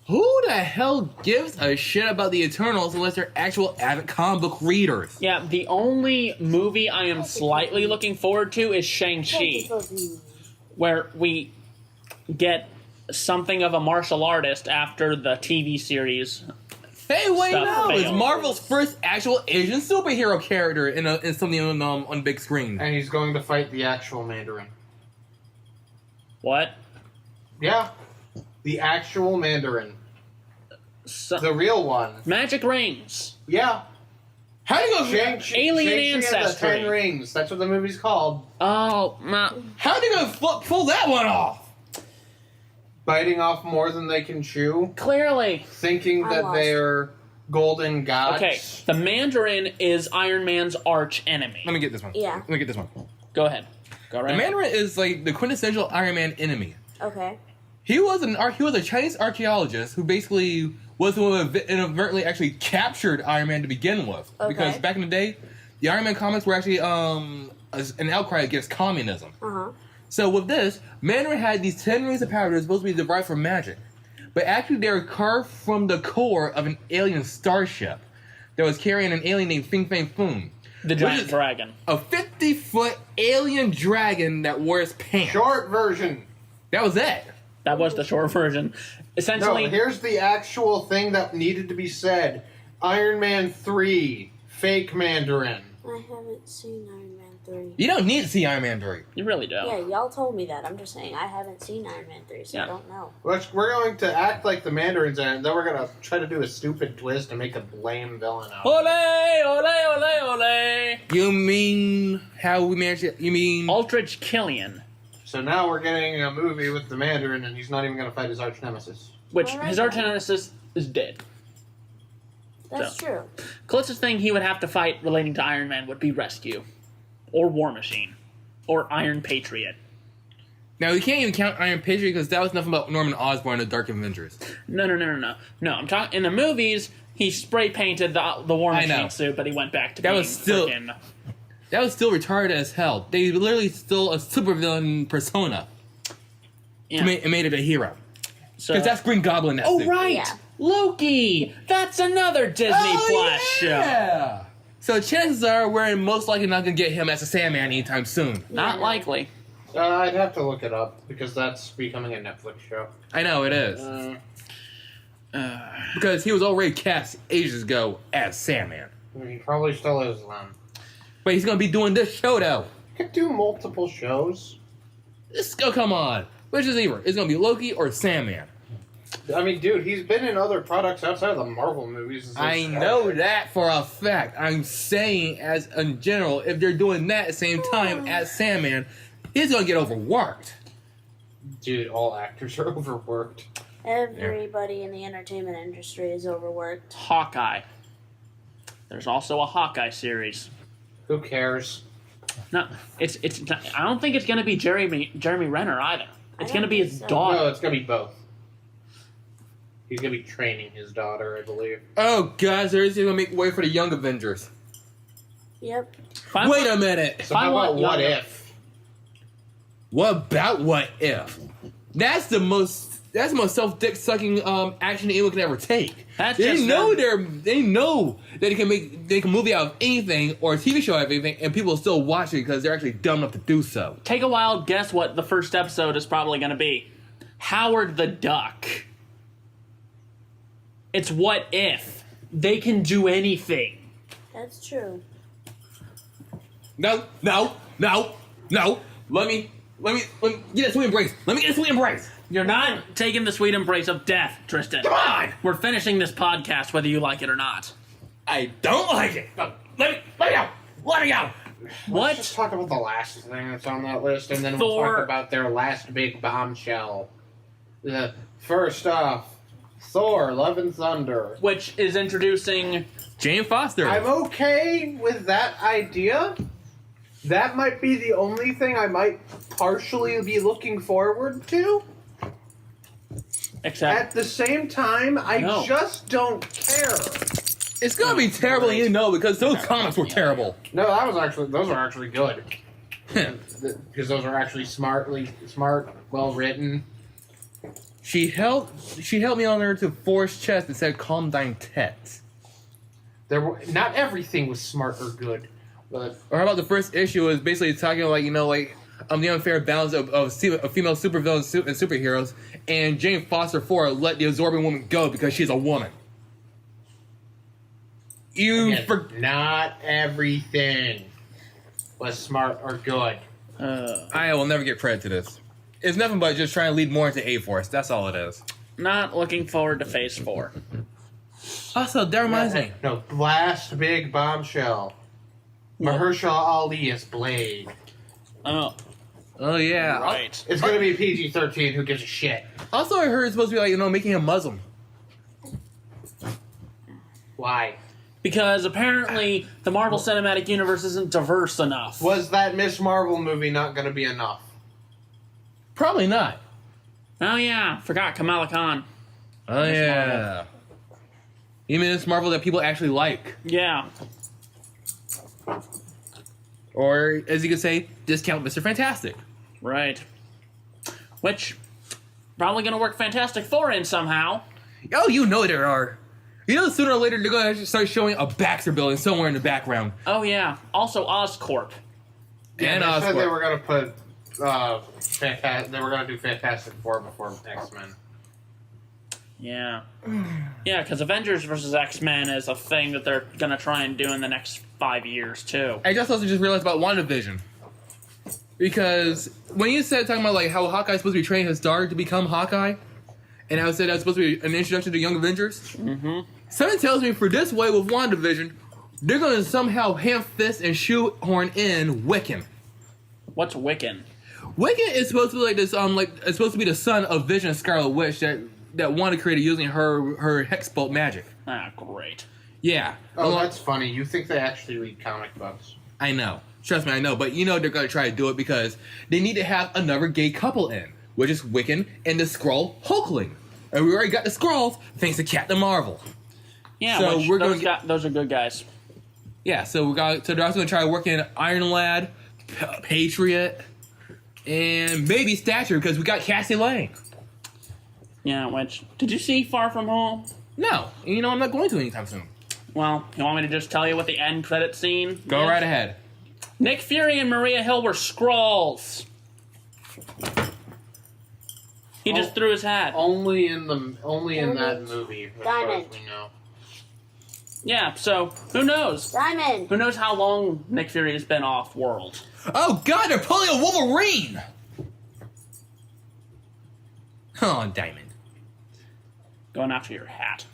who the hell gives a shit about the Eternals unless they're actual avid comic book readers? Yeah, the only movie I am slightly looking forward to is Shang-Chi, where we get something of a martial artist after the TV series. Hey, wait, Stuff no! It's failed. Marvel's first actual Asian superhero character in something on big screen. And he's going to fight the actual Mandarin. What? Yeah. The actual Mandarin. The real one. Magic rings. Yeah. How do you go? Shang-Chi, Alien Shang-Chi and the ancestry. 10 Rings. That's what the movie's called. Oh, no. How do you go pull that one off? Biting off more than they can chew. Clearly. Thinking I'm that lost. they're golden gods. Okay, the Mandarin is Iron Man's arch enemy. Let me get this one. Yeah. Let me get this one. Go ahead. Go right The ahead. Mandarin is like the quintessential Iron Man enemy. Okay. He was a Chinese archaeologist who basically was the one who inadvertently actually captured Iron Man to begin with. Okay. Because back in the day, the Iron Man comics were actually an outcry against communism. Uh-huh. So with this, Mandarin had these 10 rings of power that were supposed to be derived from magic. But actually they were carved from the core of an alien starship that was carrying an alien named Fing Fang Foom. The Which giant is dragon. A 50-foot alien dragon that wore his pants. Short version. That was it. That was the short version. Essentially, No, here's the actual thing that needed to be said. Iron Man 3. Fake Mandarin. I haven't seen Iron Man 3. You don't need to see Iron Man 3. you really don't. Yeah, y'all told me that. I'm just saying, I haven't seen Iron Man 3, so Yeah. I don't know. We're going to act like the Mandarins are, and then we're going to try to do a stupid twist and make a lame villain out of it. Ole, ole, ole, ole. You mean how we managed it? You mean... Aldrich Killian, So now we're getting a movie with the Mandarin, and he's not even going to fight his arch nemesis. which Alright, his arch then. nemesis is dead. That's So. true. Closest thing he would have to fight relating to Iron Man would be Rescue, or War Machine, or Iron Patriot. Now, we can't even count Iron Patriot because that was nothing about Norman Osborn and the Dark Avengers. No. No, I'm talking in the movies. He spray painted the War I know. Machine suit, but he went back to That being was still- frickin'. That was still retarded as hell. They literally stole a supervillain persona Yeah. and made it a hero. So, Because that's Green Goblin now. oh too. right, Yeah. Loki. That's another Disney Plus show. yeah! So chances are we're most likely not going to get him as a Sandman anytime soon. Not Yeah. likely. I'd have to look it up, because that's becoming a Netflix show. I know, it is. Because he was already cast ages ago as Sandman. He probably still is then. But he's going to be doing this show, though. Could do multiple shows. Oh, come on. Which is either? It's going to be Loki or Sandman. I mean, dude, he's been in other products outside of the Marvel movies. I know that for a fact. I'm saying, as in general, if they're doing that at the same time as Sandman, he's going to get overworked. Dude, all actors are overworked. Everybody in the entertainment industry is overworked. Hawkeye. There's also a Hawkeye series. Who cares? No, it's. I don't think it's going to be Jeremy Renner either. It's going to be his daughter. No, it's gonna be both. He's gonna be training his daughter, I believe. Oh, guys, they're gonna make way for the Young Avengers. Yep. Wait a minute. So how about What If? What about What If? That's the most self-dick sucking action anyone can ever take. They know that they can make a movie out of anything or a TV show out of anything, and people still watch it because they're actually dumb enough to do so. Take a wild guess what the first episode is probably going to be. Howard the Duck. It's What If. They can do anything. That's true. No. Let me get a sweet embrace. Let me get a sweet embrace. You're not taking the sweet embrace of death, Tristan. Come on! We're finishing this podcast whether you like it or not. I don't like it. No, let me go. Let me go. What? Let's just talk about the last thing that's on that list, and then we'll talk about their last big bombshell. First off, Thor: Love and Thunder. Which is introducing... Jane Foster. I'm okay with that idea. That might be the only thing I might partially be looking forward to. Except... At the same time, I just don't care. It's gonna be terrible, because those comics were terrible. No, those are actually good. Because those are actually smart, well written. She held me on there to Forrest's chest and said, "Calm down, Tet." Not everything was smart or good, but Or how about the first issue was basically talking the unfair balance of female supervillains and superheroes, and Jane Foster 4 let the absorbing woman go because she's a woman. Not everything was smart or good. I will never get credit to this. It's nothing but just trying to lead more into A-Force. That's all it is. Not looking forward to Phase 4. Also, that reminds me. No, last big bombshell. Mahershala Ali is Blade. Oh. Oh, yeah. Right. It's going to be PG-13. Who gives a shit? Also, I heard it's supposed to be making him Muslim. Why? Because apparently the Marvel Cinematic Universe isn't diverse enough. Was that Miss Marvel movie not going to be enough? Probably not. Oh yeah, forgot Kamala Khan. Oh, yeah. You mean Miss Marvel that people actually like? Yeah. Or, as you could say, discount Mr. Fantastic. Right. Which, probably going to work Fantastic Four in somehow. Oh, there are. Sooner or later they're going to start showing a Baxter building somewhere in the background. Oh yeah. Also Oscorp. And they said Oscorp. they were going to put they were going to do Fantastic Four before X-Men. Yeah. Yeah, because Avengers vs. X-Men is a thing that they're going to try and do in the next 5 years, too. I just also realized about WandaVision. Because when you said, talking about how Hawkeye's supposed to be training his daughter to become Hawkeye, and I said that's supposed to be an introduction to Young Avengers, something tells me for this way with WandaVision, they're going to somehow ham-fist and shoehorn in Wiccan. What's Wiccan? Wiccan is supposed to be it's supposed to be the son of Vision, Scarlet Witch, that Wanda created using her hex bolt magic. Ah, great. Yeah. Oh, that's funny. You think they actually read comic books? I know. Trust me, I know. But they're going to try to do it because they need to have another gay couple in, which is Wiccan and the Skrull Hulkling. And we already got the Skrulls thanks to Captain Marvel. Yeah, so those are good guys. Yeah, so they're also going to try working in Iron Lad, Patriot, and maybe Stature because we got Cassie Lang. Yeah, which... Did you see Far From Home? No. And I'm not going to anytime soon. Well, you want me to just tell you what the end credit scene Go is? right ahead. Nick Fury and Maria Hill were Skrulls. He just threw his hat. Only in that movie, as far as we know. Yeah, so who knows? Diamond. Who knows how long Nick Fury has been off world? Oh God, they're pulling a Wolverine! Oh, Diamond. Going after your hat.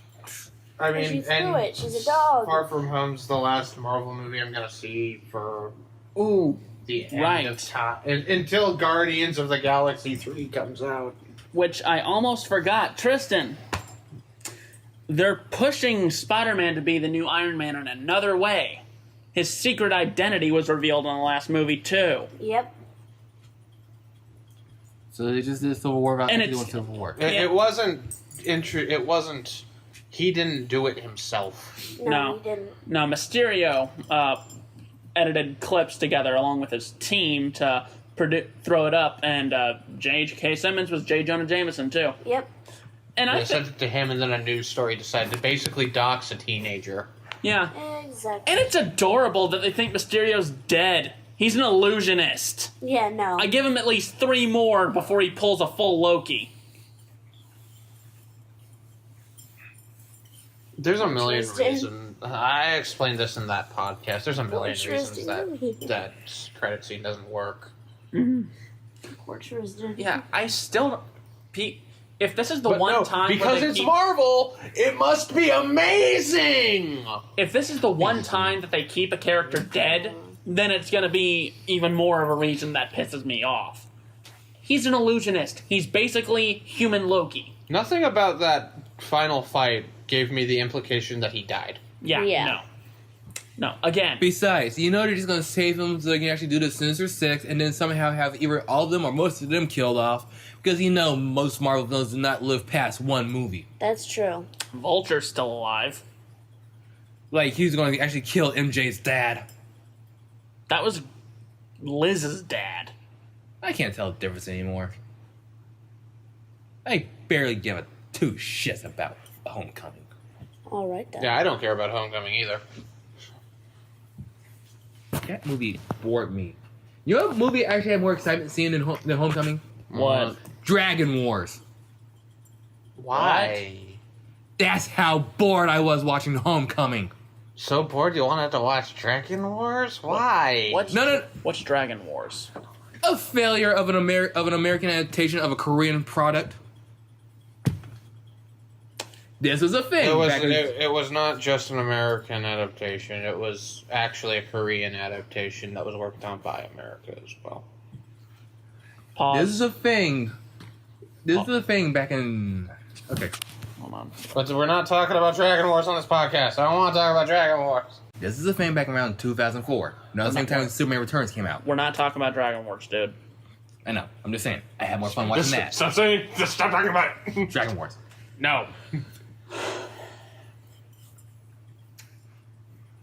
I She mean, threw and it. She's a dog. Far From Home's the last Marvel movie I'm gonna see for Ooh, the end right. of time until Guardians of the Galaxy 3 comes out. which I almost forgot. Tristan, they're pushing Spider-Man to be the new Iron Man in another way. His secret identity was revealed in the last movie, too. Yep. So they just did a Civil War about And doing it's- Civil War. It wasn't. It wasn't. He didn't do it himself. No. He didn't. No, Mysterio edited clips together along with his team to throw it up, and J.K. Simmons was J. Jonah Jameson, too. Yep. And I They sent it to him, and then a news story decided to basically dox a teenager. yeah. Exactly. And it's adorable that they think Mysterio's dead. He's an illusionist. Yeah, no. I give him at least 3 more before he pulls a full Loki. There's a million Tristan. reasons. I explained this in that podcast. There's a million Tristan. reasons that credit scene doesn't work. Poor Tristan. Yeah, I still don't... If this is the one time where because they it's keep, Marvel, it must be amazing. if this is the one time that they keep a character dead, then it's going to be even more of a reason that pisses me off. He's an illusionist. He's basically human Loki. Nothing about that final fight gave me the implication that he died. Yeah. No. Again, Besides, you know they're just gonna save him so they can actually do the Sinister Six, and then somehow have either all of them or most of them killed off, because you know most Marvel villains do not live past one movie. That's true. Vulture's still alive. Like he's going to actually kill MJ's dad. That was Liz's dad. I can't tell the difference anymore. I barely give a 2 shits about Homecoming. All right, then. Yeah, I don't care about Homecoming either. That movie bored me. You know what movie I actually had more excitement seeing than Homecoming? What? Dragon Wars. Why? That's how bored I was watching Homecoming. So bored you wanted to watch Dragon Wars? Why? What's Dragon Wars? A failure of an American adaptation of a Korean product. This is a thing. It was not just an American adaptation. It was actually a Korean adaptation that was worked on by America as well. Pause. This is a thing. This is a thing back in... Okay. Hold on. But we're not talking about Dragon Wars on this podcast. I don't want to talk about Dragon Wars. This is a thing back around 2004. Around the same time Superman Returns came out. We're not talking about Dragon Wars, dude. I know. I'm just saying. I had more fun watching that. Stop saying. Just stop talking about it. Dragon Wars. No.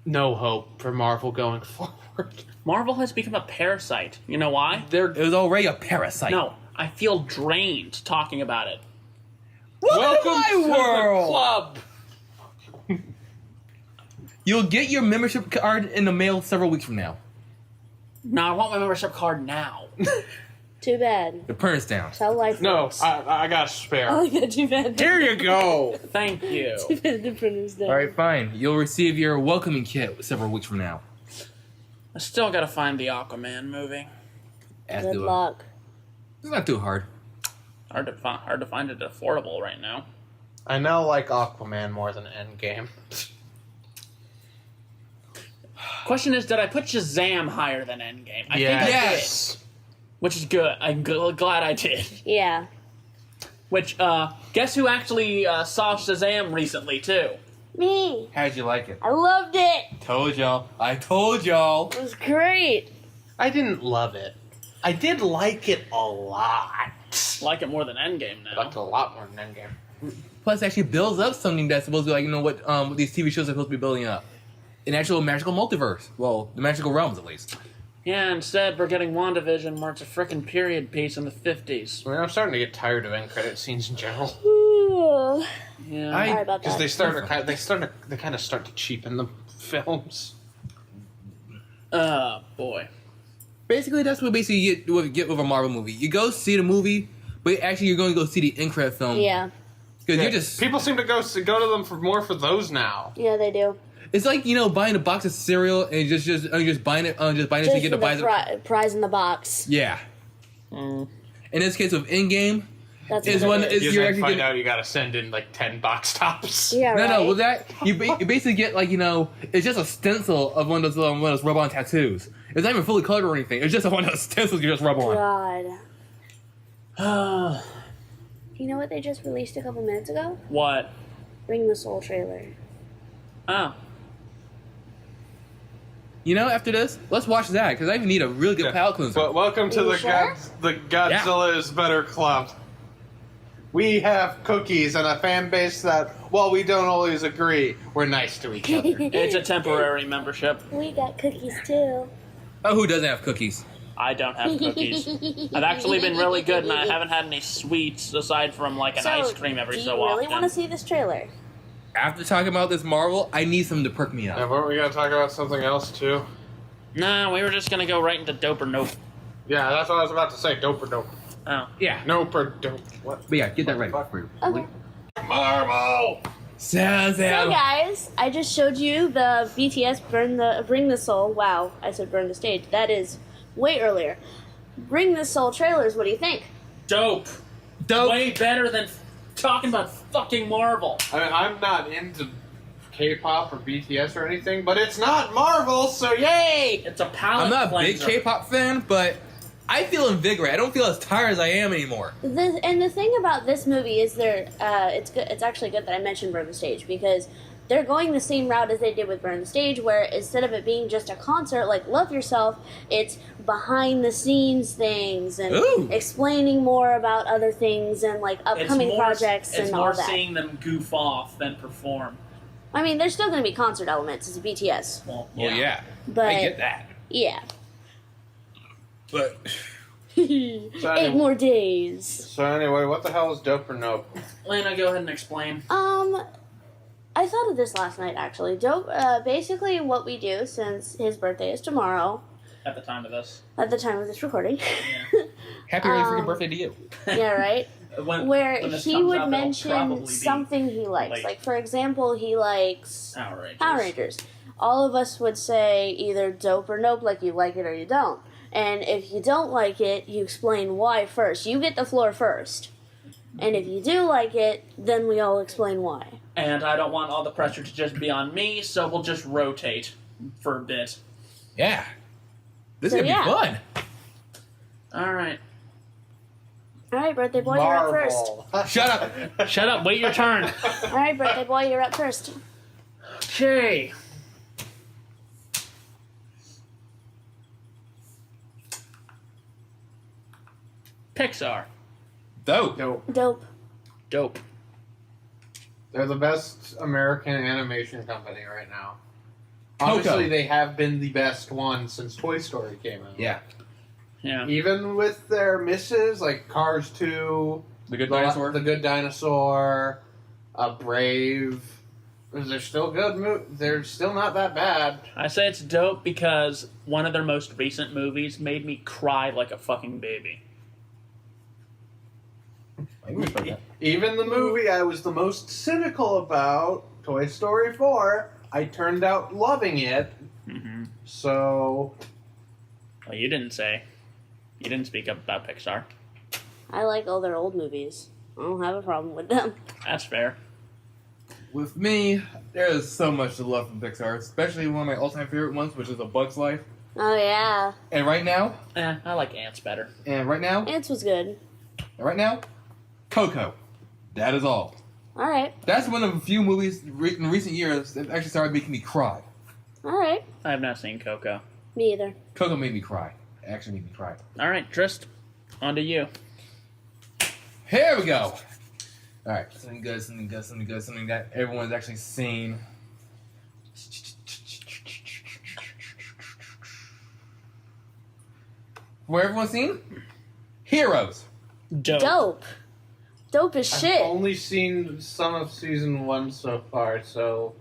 No hope for Marvel going forward. Marvel has become a parasite. You know why? It was already a parasite. No, I feel drained talking about it. Welcome to my world. club. You'll get your membership card in the mail several weeks from now. No, I want my membership card now. Too bad. The print's down. That's how life No, works. I got a spare. Oh, yeah, too bad. Here you go. Thank you. Too bad the printer's dead. All right, fine. You'll receive your welcoming kit several weeks from now. I still gotta find the Aquaman movie. Good luck. It's not too hard. Hard to find it affordable right now. I now like Aquaman more than Endgame. Question is, did I put Shazam higher than Endgame? I think I Yes. did. Which is good. I'm glad I did. Yeah. Which, guess who actually saw Shazam recently, too? Me. How'd you like it? I loved it. Told y'all. I told y'all. It was great. I didn't love it. I did like it a lot. Like it more than Endgame I now. liked it a lot more than Endgame. Plus, it actually builds up something that's supposed to be like, you know what these TV shows are supposed to be building up. An actual magical multiverse. Well, the magical realms, at least. Yeah, instead we're getting WandaVision where it's a frickin' period piece in the 50s. I mean, I'm starting to get tired of end credit scenes in general Yeah. Sorry about because that. they kind of start to cheapen the films. Boy. Basically, that's what you get with a Marvel movie. You go see the movie, but actually you're going to go see the end credit film. Yeah. Because you're just... People seem to go to them for those now. Yeah, they do. It's like, you know, buying a box of cereal and just buying it so you get to buy the prize in the box. Yeah. In this case of Endgame, That's is what one it is You you're then actually find getting, out you gotta send in like 10 box tops. Yeah, right. no. With that, you basically get like, you know, it's just a stencil of one of those rub-on tattoos. It's not even fully colored or anything. It's just one of those stencils you just rub on. God. You know what they just released a couple minutes ago? What? Bring the Soul trailer. Oh. You know, after this, let's watch that, because I need a really good palate cleanser. But welcome to You sure? the Godzilla is Better Club. We have cookies and a fan base that, while we don't always agree, we're nice to each other. It's a temporary membership. We got cookies too. Oh, who doesn't have cookies? I don't have cookies. I've actually been really good, and I haven't had any sweets aside from like an ice cream every so do you really often. want to see this trailer? After talking about this Marvel, I need something to perk me And up. weren't we going to talk about something else, too? Nah, we were just gonna go right into dope or nope. Yeah, that's what I was about to say. Dope or dope. Oh. Yeah. Nope or dope. What? But yeah, get that right for you. Okay. Marvel! Sounds So guys, I just showed you the BTS Bring the Soul. Wow, I said Burn the Stage. That is way earlier. Bring the Soul trailers. What do you think? Dope. Dope. Way better than talking about fucking Marvel. I mean, I'm not into K-pop or BTS or anything, but it's not Marvel, so yay! It's a palate I'm not a big cleanser. K-pop fan, but I feel invigorated. I don't feel as tired as I am anymore. The thing about this movie is it's good. It's actually good that I mentioned Burn the Stage because they're going the same route as they did with Burn the Stage, where instead of it being just a concert like Love Yourself, it's behind the scenes things and Ooh. explaining more about other things and like upcoming projects and all It's that. more seeing them goof off than perform. I mean, there's still going to be concert elements. It's BTS, Well, Well, yeah. but I get that. yeah. But 8 more days. So anyway, what the hell is dope or nope? Lena, go ahead and explain. I thought of this last night actually. Dope. Basically, what we do since his birthday is tomorrow, At the time of this. at the time of this recording. happy early freaking birthday to you. Yeah, right. Where when this he comes would out, it'll mention probably be something he likes. late. Like for example, he likes Power Rangers. Power Rangers. All of us would say either dope or nope, like you like it or you don't. And if you don't like it, you explain why first. You get the floor first. And if you do like it, then we all explain why. And I don't want all the pressure to just be on me, so we'll just rotate for a bit. Yeah. This So, is going to be yeah. fun. Alright. Alright, birthday boy, you're up first. Marvel. Shut up. Shut up, wait your turn. Alright, birthday boy, you're up first. Okay. Pixar. Dope. Dope. Dope. Dope. They're the best American animation company right now. Coco. Obviously, they have been the best one since Toy Story came out. Yeah. Yeah. Even with their misses, like Cars 2, The Good Dinosaur. The Good Dinosaur, Brave, they're still good. They're still not that bad. I say it's dope because one of their most recent movies made me cry like a fucking baby. I can respect that. Even the movie I was the most cynical about, Toy Story 4, I turned out loving it. Mm-hmm. So, Well, you didn't say. You didn't speak up about Pixar. I like all their old movies. I don't have a problem with them. That's fair. With me, there is so much to love from Pixar, especially one of my all-time favorite ones, which is A Bug's Life. Oh yeah. And right now, I like Ants better. Ants was good. Coco. That is all. Alright. That's one of the few movies in recent years that actually started making me cry. Alright. I have not seen Coco. Me either. Coco made me cry. It actually made me cry. Alright, Trist, on to you. Here we go. Alright, something that everyone's actually seen. What everyone's seen? Heroes. Dope. Dope as shit. I've only seen some of season 1 so far, so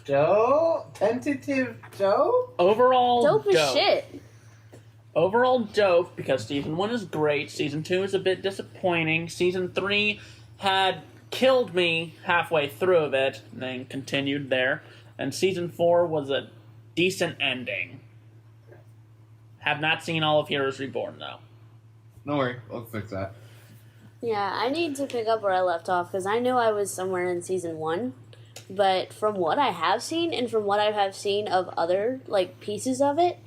dope? Tentative dope? Overall, Dope as shit. Overall dope, because Season 1 is great, Season 2 is a bit disappointing, Season 3 had killed me halfway through of it, and then continued there, and Season 4 was a decent ending. Have not seen all of Heroes Reborn, though. Don't worry, I'll fix that. Yeah, I need to pick up where I left off because I knew I was somewhere in season 1, but from what I have seen and from what I have seen of other like pieces of it,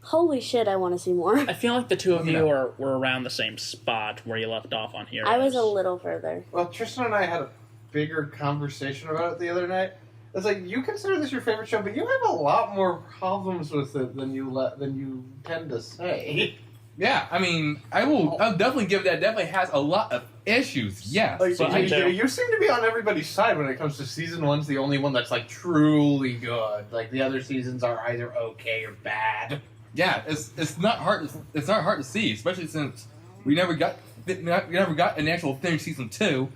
Holy shit, I want to see more. I feel like the two of you were around the same spot where you left off on Heroes. I was a little further. Well, Tristan and I had a bigger conversation about it the other night. It's like, you consider this your favorite show, but you have a lot more problems with it than you tend to say. Yeah, I mean, I'll definitely give that. Definitely has a lot of issues. Yeah, Like, So you seem to be on everybody's side when it comes to season one's the only one that's like truly good. Like the other seasons are either okay or bad. yeah. It's not hard. It's not hard to see, especially since we never got an actual finished season 2,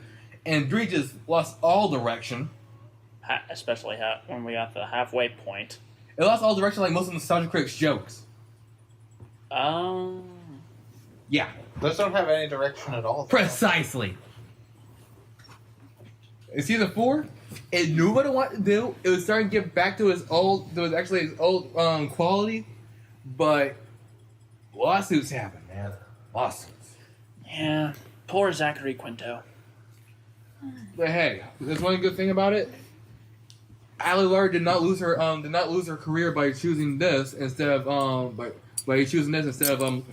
and 3 just lost all direction. Especially when we got the halfway point. It lost all direction, like most of Nostalgia Critics jokes. Yeah, Those don't have any direction at all. precisely. In season 4, it knew what it wanted to do. It was starting to get back to its old quality, but lawsuits happen, man. Lawsuits. Yeah, poor Zachary Quinto. But hey, there's one good thing about it. Ali Larter did not lose her career by choosing this instead of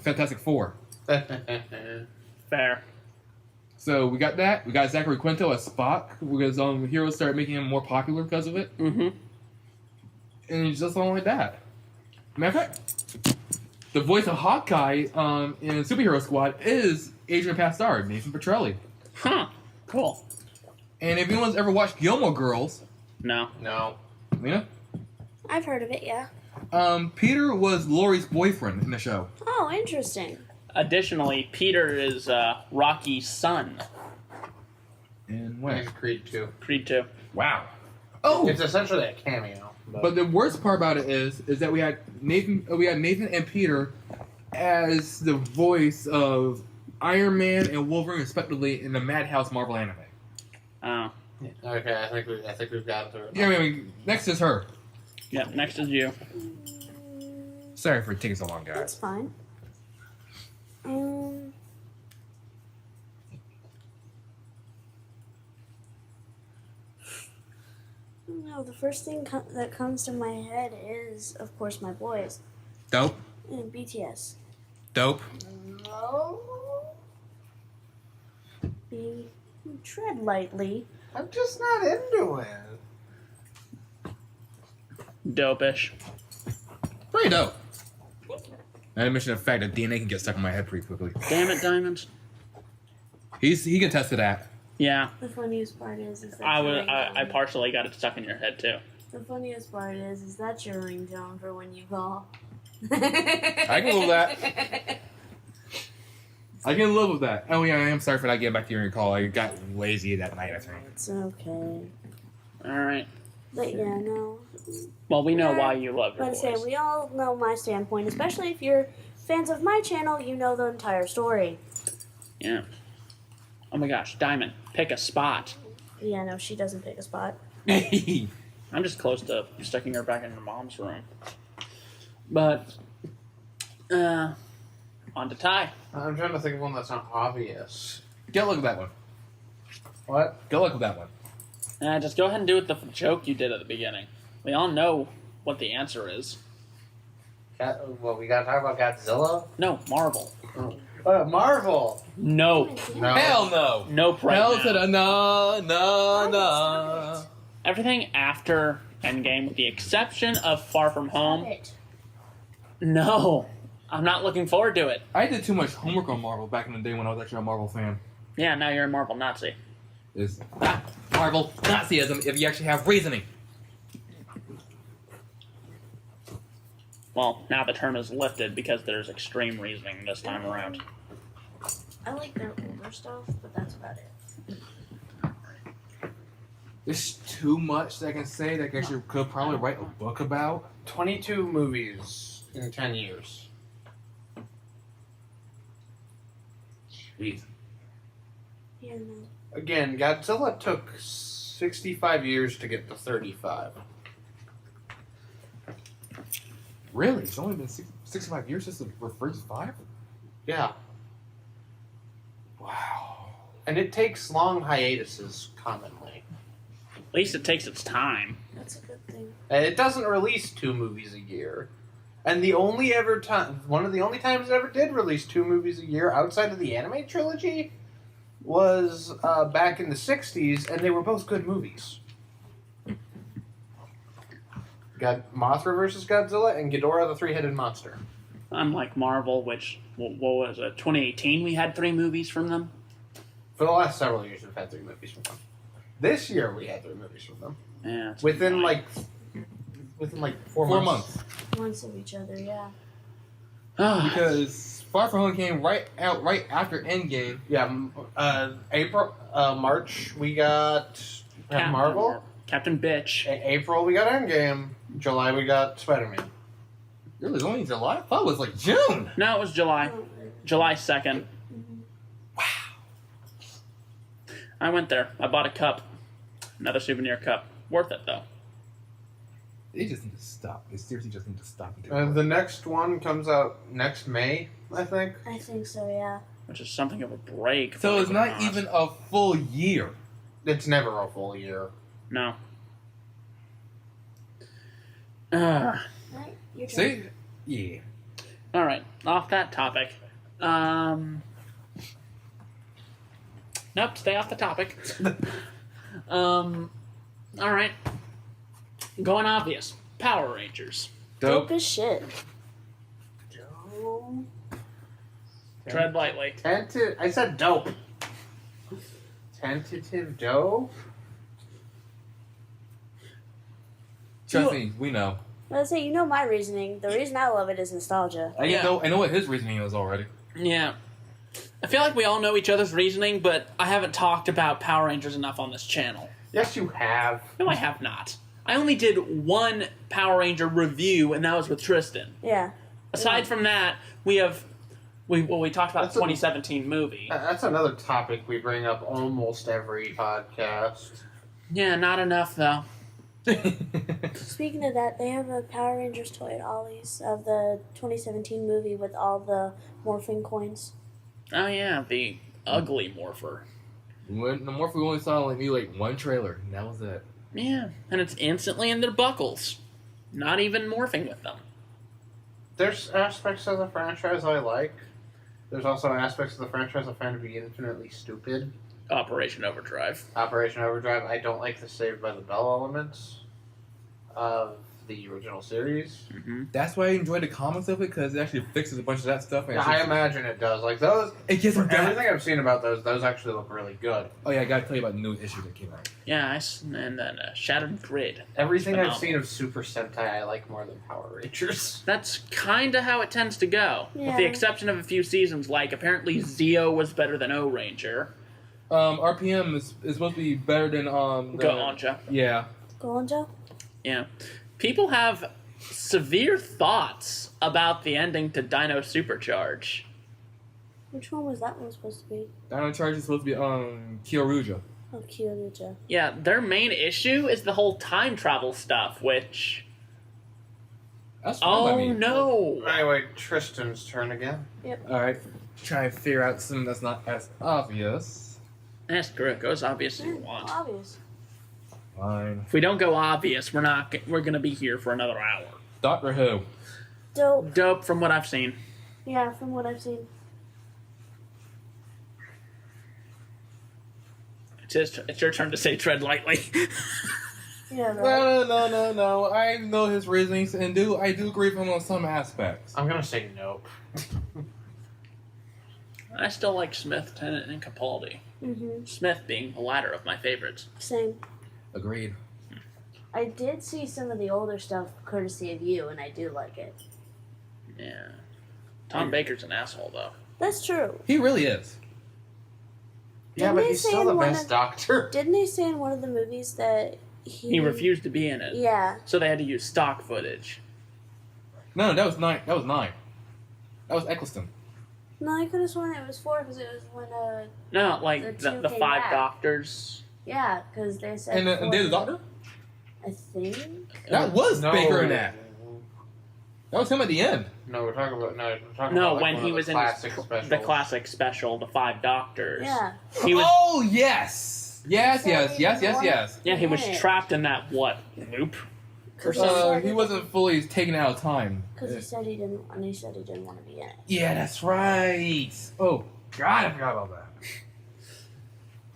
Fantastic Four. Fair. So we got that. We got Zachary Quinto as Spock because Heroes started making him more popular because of it. Mm-hmm. And it's just all like that. Matter of fact, the voice of Hawkeye in Superhero Squad is Adrian Pastar, Nathan Petrelli. Huh. Cool. And if anyone's ever watched Gilmore Girls, No. Lena, I've heard of it, yeah. Peter was Laurie's boyfriend in the show. Oh, interesting. Additionally, Peter is Rocky's son. And Nice Creed 2. Creed 2. Wow. Oh, It's essentially a cameo. but the worst part about it is that we had Nathan and Peter as the voice of Iron Man and Wolverine respectively in the Madhouse Marvel anime. Oh. Okay, I think we've got through it. Yeah, I mean, next is her. Yep, next is you. Sorry for taking so long, That's guys. fine. No, the first thing that comes to my head is, of course, my boys. Dope. And BTS. Dope. No. Tread lightly. I'm just not into it. Dope-ish. Pretty dope. I didn't mention the fact that DNA can get stuck in my head pretty quickly. Damn it, Diamond. He can test to that. Yeah. The funniest part is that I partially got it stuck in your head, too. The funniest part is that's your ringtone for when you call. I can live with that. I can live with that. Oh yeah, I am sorry for not getting back to your call. I got lazy that night, I think. It's okay. Alright. But yeah, no. Well, we know why you love your But say voice. we all know my standpoint, especially if you're fans of my channel, you know the entire story. Yeah. Oh my gosh, Diamond, pick a spot. Yeah, no, she doesn't pick a spot. I'm just close to sticking her back in her mom's room. But, on to Ty. I'm trying to think of one that's not obvious. Get a look at that one. What? Get a look at that one. Just go ahead and do it the joke you did at the beginning. We all know what the answer is. Well, we gotta talk about Godzilla? No, Marvel. Marvel! No. No. Hell no. Nope right Hell now. to the no. Everything after Endgame, with the exception of Far From Home. It. No. I'm not looking forward to it. I did too much homework on Marvel back in the day when I was actually a Marvel fan. Yeah, now you're a Marvel Nazi. Is Marvel Nazism if you actually have reasoning. Well, now the term is lifted because there's extreme reasoning this time around. I like their older stuff, but that's about it. There's too much that I can say that I actually could probably write a book about. 22 movies in 10 years. Jeez. Yeah, no. Again, Godzilla took 65 years to get to 35. Really? It's only been 65 years since the first 5? Yeah. Wow. And it takes long hiatuses commonly. At least it takes its time. That's a good thing. And it doesn't release 2 movies a year. And the only ever time, one of the only times it ever did release 2 movies a year outside of the anime trilogy was back in the 60s, and they were both good movies. Got Mothra vs. Godzilla and Ghidorah the Three-Headed Monster. Unlike Marvel, which, what was it, 2018 we had 3 movies from them? For the last several years, we've had 3 movies from them. This year, we had 3 movies from them. Yeah. it's Within annoying. like 4 months. Months of each other, yeah. Because Far From Home came right after Endgame. Yeah, March, we got Marvel. Captain Bitch. April, we got Endgame. July, we got Spider-Man. It was only July? I thought it was like June. No, it was July. July 2nd. Wow. I went there. I bought a cup. Another souvenir cup. Worth it, though. They just need to stop. They seriously just need to stop. The next one comes out next May, I think. I think so, yeah. Which is something of a break. So it's believe it or not even a full year. It's never a full year. No. Right, your turn. See? Yeah. All right. Off that topic. Nope. Stay off the topic. All right. Going obvious. Power Rangers. Dope as shit. Tread lightly. I said dope. Tentative dope? Trust me, we know. Let's say, you know my reasoning. The reason I love it is nostalgia. I know what his reasoning is already. Yeah. I feel like we all know each other's reasoning, but I haven't talked about Power Rangers enough on this channel. Yes, you have. No, I have not. I only did one Power Ranger review, and that was with Tristan. Yeah. Aside from that, we talked about the 2017 movie. That's another topic we bring up almost every podcast. Yeah, not enough though. Speaking of that, they have a Power Rangers toy at Ollie's of the 2017 movie with all the morphing coins. Oh yeah, the ugly morpher. When the Morph, we only saw like one trailer, and that was it. Yeah, and it's instantly in their buckles. Not even morphing with them. There's aspects of the franchise I like. There's also aspects of the franchise I find to be infinitely stupid. Operation Overdrive. Operation Overdrive, I don't like the Saved by the Bell elements of the original series. Mm-hmm. That's why I enjoy the comics of it, because it actually fixes a bunch of that stuff. And Yeah, I imagine it does. Like those, it gives them everything I've seen about those actually look really good. Oh yeah, I gotta tell you about the newest issue that came out. Yeah, and then Shattered Grid. Everything Phenomenal. I've seen of Super Sentai I like more than Power Rangers. That's kind of how it tends to go. With the Yeah. exception of a few seasons, like apparently Zeo was better than O-Ranger. RPM is supposed to be better than Go Anja. Yeah. Golanja? Yeah. People have severe thoughts about the ending to Dino Supercharge. Which one was that one supposed to be? Dino Charge is supposed to be Kyoruja. Oh, Kyoruja. Yeah, their main issue is the whole time travel stuff, which... That's fine by me. No! Anyway, Tristan's turn again. Alright, try and figure out something that's not as obvious. That's true. Go as obvious as you Yeah, want. obvious. Fine. If we don't go obvious, we're gonna be here for another hour. Doctor Who. Dope. Dope from what I've seen. Yeah, from what I've seen. It's your turn to say tread lightly. Yeah, right. No. I know his reasonings, and I do agree with him on some aspects. I'm gonna say nope. I still like Smith, Tennant, and Capaldi. Mm-hmm. Smith being the latter of my favorites. Same. Agreed. I did see some of the older stuff courtesy of you, and I do like it. Yeah. Tom Baker's an asshole, though. That's true. He really is. Yeah, Didn't but they he's say still in the one best of- doctor. Didn't they say in one of the movies that He refused to be in it. Yeah. So they had to use stock footage. No, that was 9. That was 9. That was Eccleston. No, I could have sworn it was 4 because it was when, No, like The two the came 5 back. Doctors. yeah, because they said. And four. they're the Doctor? I think. That was No. Baker in that. That was him at the end. No, we're talking about No, like when one he of was the in classic the specials. classic special, the 5 Doctors. Yeah. He was. Oh, yes! Yes. Yeah, he was Yeah. trapped in that loop. Because he wasn't fully taken out of time. he said he didn't, and he said he didn't want to be in it. Yeah, that's right. Oh, God, I forgot about that.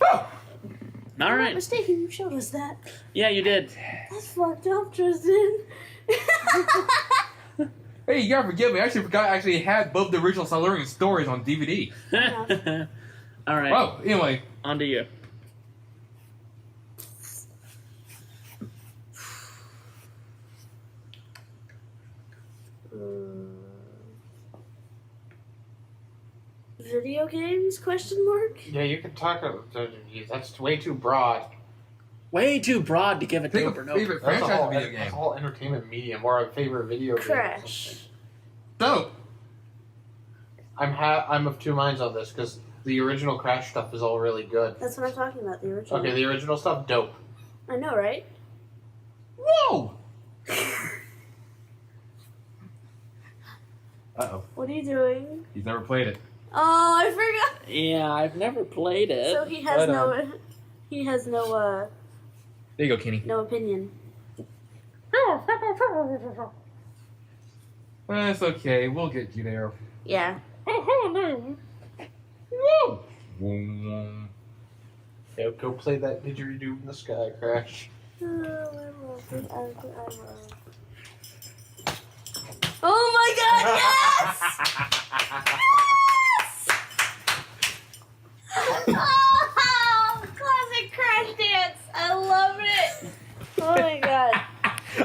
Oh! If I'm All not right. mistaken, you showed us that. Yeah, you did. That's fucked up, Tristan. Hey, you gotta forgive me. I actually forgot I actually had both the original Silurian stories on DVD. All right. Oh, anyway. On to you. Video games? Question mark. Yeah, you can talk. That's way too broad. Way too broad to give it to Think over of and over. favorite That's a franchise whole, video that's game. a whole entertainment medium or a favorite video game. Crash. So, I'm of two minds on this because the original Crash stuff is all really good. That's what I'm talking about. The original. Okay, the original stuff, dope. I know, right? whoa! Uh-oh. What are you doing? He's never played it. Oh, I forgot. Yeah, I've never played it. So he has Right no. He has no. There you go, Kenny. No opinion. It's okay. We'll get you there. Yeah. Woo! Yeah, go play that didgeridoo in the sky, Crash. Oh my God! Yes! Oh, classic Crash dance. I love it. Oh my God.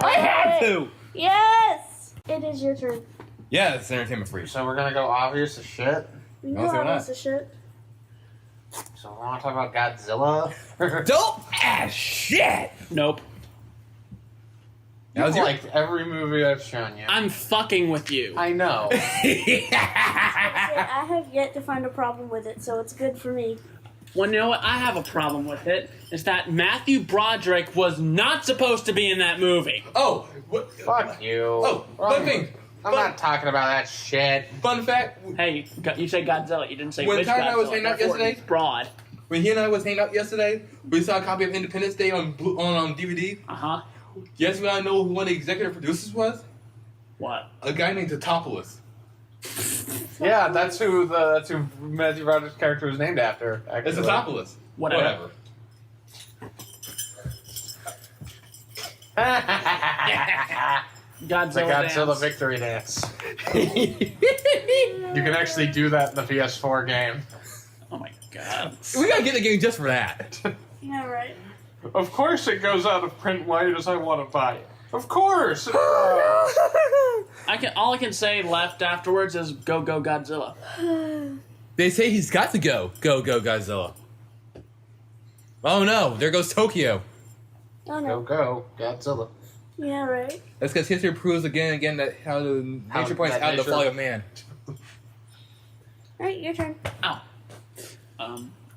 I had to! Yes. It is your turn. Yeah, it's entertainment free. So we're gonna go obvious as shit. You No, know say how not. this is shit. So I want to talk about Godzilla. Dope ass shit! Nope. That was You've your... liked every movie I've shown you. I'm fucking with you. I know. I have yet to find a problem with it, so it's good for me. Well, you know what? I have a problem with it. Is that Matthew Broderick was not supposed to be in that movie. Oh, what? Fuck you. Oh, fun thing. I'm not talking about that shit. Fun fact. Hey, you said Godzilla. You didn't say When which Ty and I was Godzilla. hanging out Therefore, yesterday- it's broad. When he and I was hanging out yesterday, we saw a copy of Independence Day on DVD. Uh-huh. Guess what I know who one of the executive producers was? What? A guy named Totopoulos. Yeah, that's who Matthew Broderick's character was named after. It's Actually. Totopoulos. Whatever. The Godzilla Godzilla dance. victory dance. You can actually do that in the PS4 game. Oh my god. We gotta get the game just for that. Yeah, right. Of course it goes out of print. Why does I want to buy it? Of course. All I can say left afterwards is go Godzilla. They say he's got to go. Go Godzilla. Oh no, there goes Tokyo. Oh Go, no. go, Godzilla. Yeah, right. That's because history proves again and again that how the How nature points that out the nature- folly of man. Alright, your turn. Ow.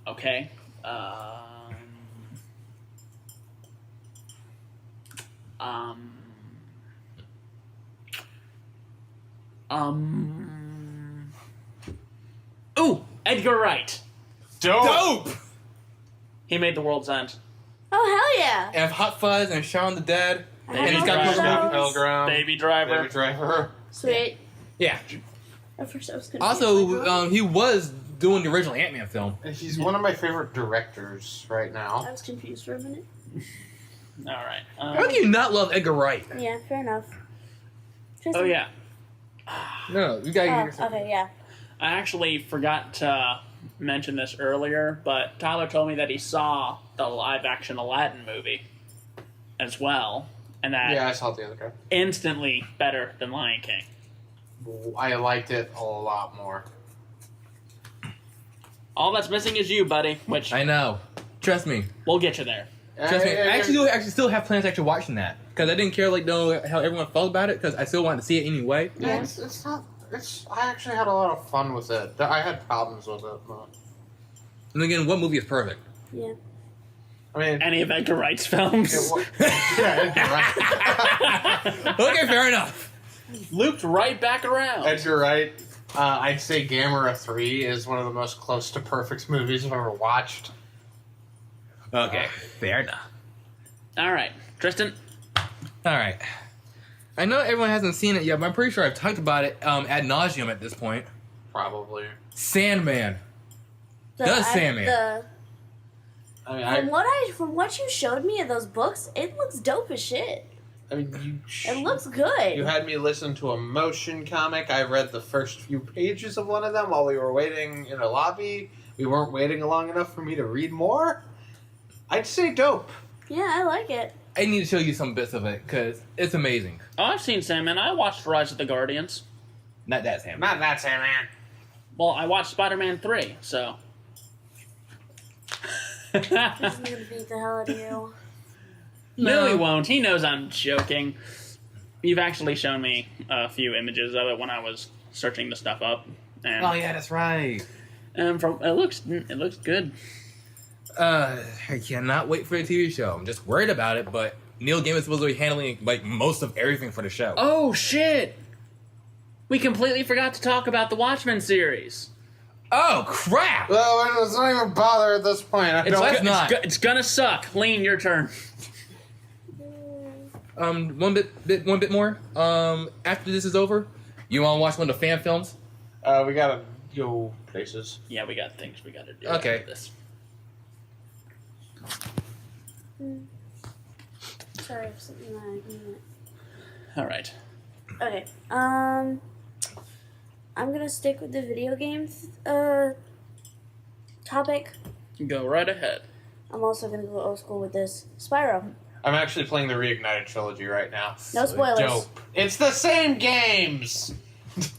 Okay. Ooh, Edgar Wright. Dope! He made The World's End. Oh, hell yeah! And Hot Fuzz and Shaun the Dead. I And he's have got one of Pilgrim. those. Pilgrim. Baby Driver. Baby Driver. Sweet. Yeah. At first I was confused. Also, he was doing the original Ant-Man film. He's one of my favorite directors right I now. was confused for a minute. All right. How do you not love Edgar Wright? Yeah, fair enough. Oh Tristan? yeah. No, you gotta Oh, okay, yeah. I actually forgot to mention this earlier, but Tyler told me that he saw the live-action Aladdin movie as well, and that Yeah, I saw it the other day. instantly better than Lion King. I liked it a lot more. All that's missing is you, buddy. Which I know. Trust me. we'll get you there. Trust me. I actually still have plans to actually watching that because I didn't care know how everyone felt about it because I still wanted to see it anyway. Yeah, it's not. I actually had a lot of fun with it. I had problems with it, but And again, what movie is perfect? Yeah. I mean, Any of Edgar Wright's films. yeah, Okay, fair enough. Looped right back around. Edgar Wright. I'd say Gamera 3 is one of the most close to perfect movies I've ever watched. Okay, fair enough. All right, Tristan. All right. I know everyone hasn't seen it yet, but I'm pretty sure I've talked about it ad nauseum at this point. Probably. Sandman. The Sandman. I mean, From what you showed me of those books, it looks dope as shit. I mean, It looks good. You had me listen to a motion comic. I read the first few pages of one of them while we were waiting in a lobby. We weren't waiting long enough for me to read more. I'd say dope. Yeah, I like it. I need to show you some bits of it, because it's amazing. Oh, I've seen Sandman. I watched Rise of the Guardians. Not that Sandman. Not that Sandman. Well, I watched Spider-Man 3, so... He's gonna beat the hell out of you. No, he won't. He knows I'm joking. You've actually shown me a few images of it when I was searching the stuff up. And, Oh, yeah, that's right. and it looks good. I cannot wait for the TV show. I'm just worried about it, but Neil Gaiman's supposed to be handling like most of everything for the show. Oh, shit! We completely forgot to talk about the Watchmen series. Oh, crap! Well, let's not even bother at this point. It's gonna suck. Lean, your turn. One bit more. After this is over, you want to watch one of the fan films? We gotta go places. Yeah, we got things we gotta do Okay. after this. Sorry, for something All right. Okay. I'm gonna stick with the video games topic. Go right ahead. I'm also gonna go old school with this. Spyro. I'm actually playing the Reignited trilogy right now. No spoilers. Dope. It's the same games.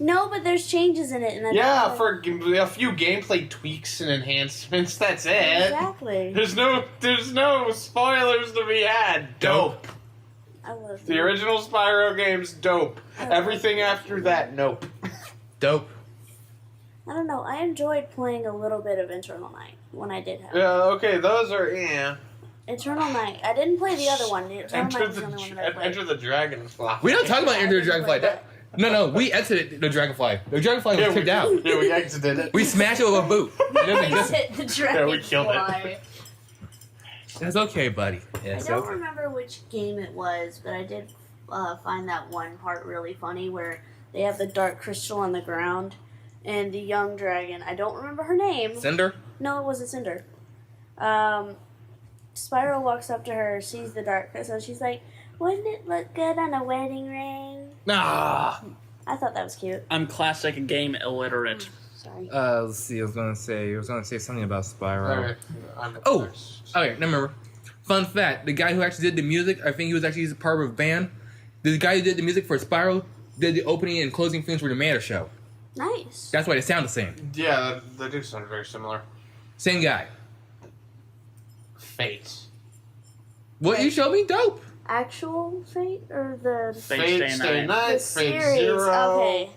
No, but there's changes in it, and I Yeah, don't for a few gameplay tweaks and enhancements. That's it. exactly. There's no spoilers to be had. Dope. I love The original Spyro games, dope. Everything after that, nope. Dope. I don't know. I enjoyed playing a little bit of Eternal Night when I did have it. Yeah, okay, those are Eternal Night. I didn't play the other one. The Eternal Enter Night was the only one that I played. Enter the Dragonfly. We don't talk about Enter the I didn't play Dragonfly. No, we exited the Dragonfly. The Dragonfly was kicked out. Yeah, we exited it. We smashed it with a boot. It doesn't exist. Hit the Yeah, we killed it. Dragonfly. That's okay, buddy. I Yes, don't okay. remember which game it was, but I did find that one part really funny where they have the dark crystal on the ground, and the young dragon, I don't remember her name. Cinder? No, it wasn't Cinder. Spyro walks up to her, sees the dark crystal, and she's like, wouldn't it look good on a wedding ring? Nah. I thought that was cute. I'm classic game illiterate. Sorry. Let's see. I was gonna say something about Spyro. Alright, I'm Oh! first. Okay, now remember. Fun fact: the guy who actually did the music, I think he was actually part of a band. The guy who did the music for Spyro did the opening and closing themes for the Matter Show. Nice. That's why they sound the same. Yeah, they do sound very similar. Same guy. Fate. What you showed me? Dope. Actual Fate or the Fate Stay Night. the Fate series? Zero. Okay.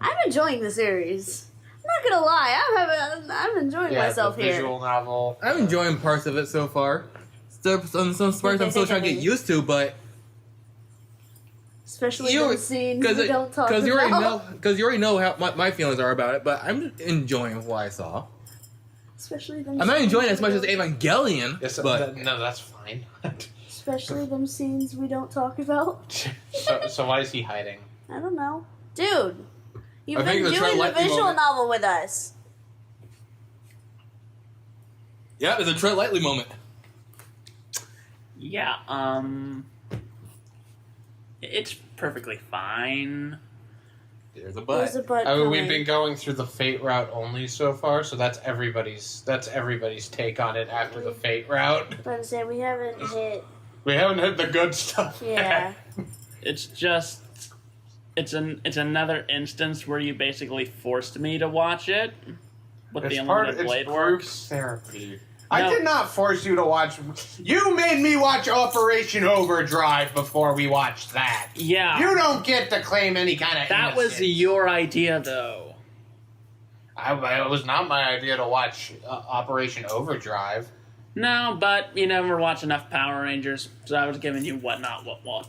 I'm enjoying the series. I'm not gonna lie, I'm enjoying myself the here. visual novel. I'm enjoying parts of it so far. Some parts I'm still trying to get used to, but Especially those scenes we don't talk about. you already know how my feelings are about it. But I'm enjoying what I saw. Especially them. I'm not scenes enjoying it as we much as don't- Evangelion, Yes, but no, that's fine. Especially them scenes we don't talk about. so why is he hiding? I don't know, dude. You've I think been the doing the Tread Lightly visual moment. novel with us. yeah, it's a Tread Lightly moment. Yeah, it's perfectly fine. There's a There's but. a butt I mean, we've coming. been going through the Fate route only so far, so that's everybody's take on it after the Fate route. But I say we haven't hit. We haven't hit the good stuff. Yeah. It's just it's another instance where you basically forced me to watch it with the Unlimited Blade group Works. therapy. No. I did not force you to watch. You made me watch Operation Overdrive before we watched that. Yeah, You don't get to claim any kind of. that was innocence. your idea, though. It was not my idea to watch Operation Overdrive. No, but you never watch enough Power Rangers, so I was giving you what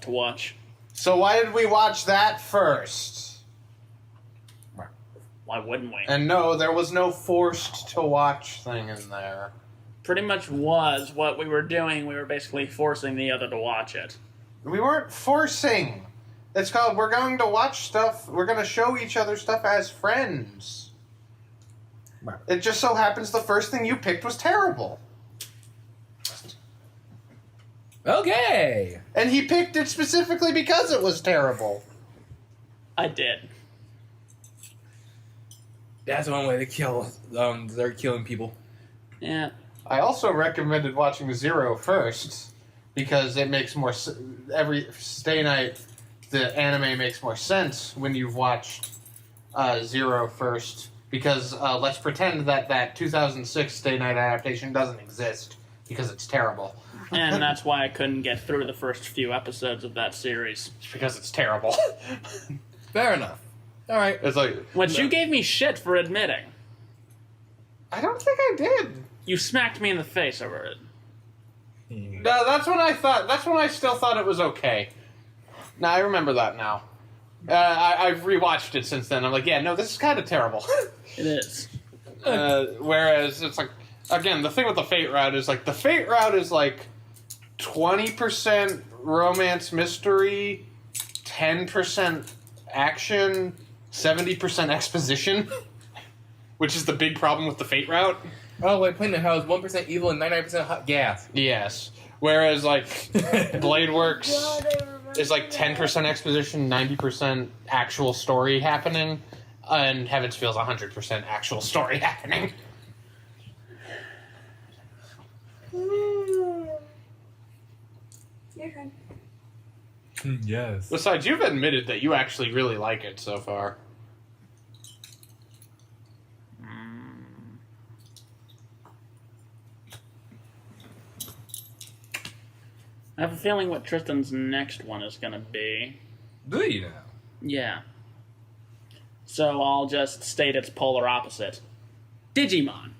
to watch. So why did we watch that first? Why wouldn't we? And no, there was no forced to watch thing in there. Pretty much was what we were doing. We were basically forcing the other to watch it. We weren't forcing. It's called we're going to watch stuff. We're going to show each other stuff as friends. Wow. It just so happens the first thing you picked was terrible. Okay. And he picked it specifically because it was terrible. I did. That's one way to kill. They're killing people. Yeah. I also recommended watching Zero first because it makes more every Stay Night. The anime makes more sense when you've watched Zero first because let's pretend that 2006 Stay Night adaptation doesn't exist because it's terrible. And that's why I couldn't get through the first few episodes of that series. It's because it's terrible. Fair enough. All right. It's like Which you gave me shit for admitting. I don't think I did. You smacked me in the face over it. No, that's when I thought. That's when I still thought it was okay. Now I remember that now. I've rewatched it since then. I'm like, yeah, no, this is kind of terrible. It is. Whereas it's like, again, the thing with the Fate route is like 20% romance mystery, 10% action, 70% exposition, which is the big problem with the Fate route. Oh, like Planet Hell is 1% evil and 99% hot gas. Yes. Whereas like Blade Works is like 10% exposition, 90% actual story happening, and Heaven's Feels 100% actual story happening. Your turn. Yes. Besides, you've admitted that you actually really like it so far. I have a feeling what Tristan's next one is going to be. Do you now? Yeah. So I'll just state its polar opposite. Digimon.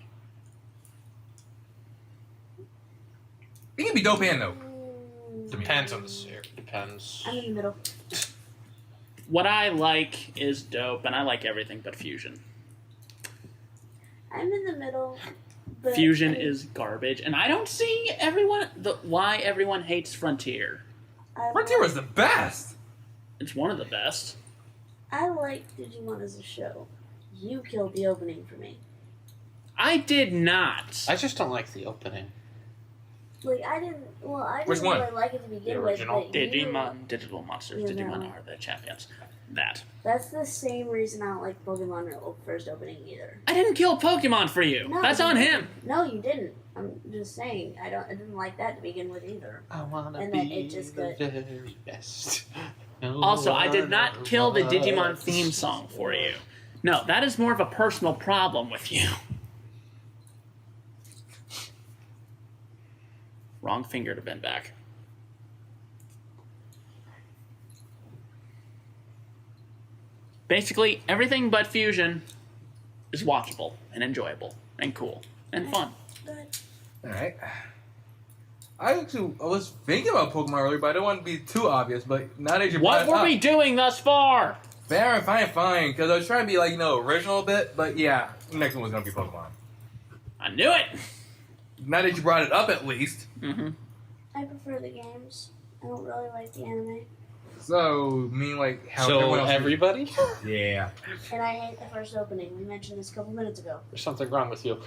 It can be dope and dope. Depends on the series. Depends. I'm in the middle. What I like is dope, and I like everything but Fusion. I'm in the middle. But Fusion is garbage, and I don't see why everyone hates Frontier. Frontier was the best. It's one of the best. I like Digimon as a show. You killed the opening for me. I did not. I just don't like the opening. Like, I didn't Which really one? like it to begin The with. original? But Digimon, Digital Monsters, You Digimon know. are the champions. That. That's the same reason I don't like Pokemon first opening either. I didn't kill Pokemon for you. No, That's you on didn't. him. No, you didn't. I'm just saying. I didn't like that to begin with either. I wanna And be then it just the got- very best. No, Also, I did not kill the wanna- Digimon theme song for you. No, that is more of a personal problem with you. Wrong finger to bend back. Basically, everything but Fusion is watchable and enjoyable and cool and fun. But Alright. I was thinking about Pokemon earlier, but I don't want to be too obvious, but now that you brought What it were up, we doing thus far? Fair, fine, because I was trying to be, original a bit, but yeah, the next one was going to be Pokemon. I knew it! Now that you brought it up, at least. Mm-hmm. I prefer the games. I don't really like the anime. So, how So everyone else... everybody? Yeah. And I hate the first opening. We mentioned this a couple minutes ago. There's something wrong with you.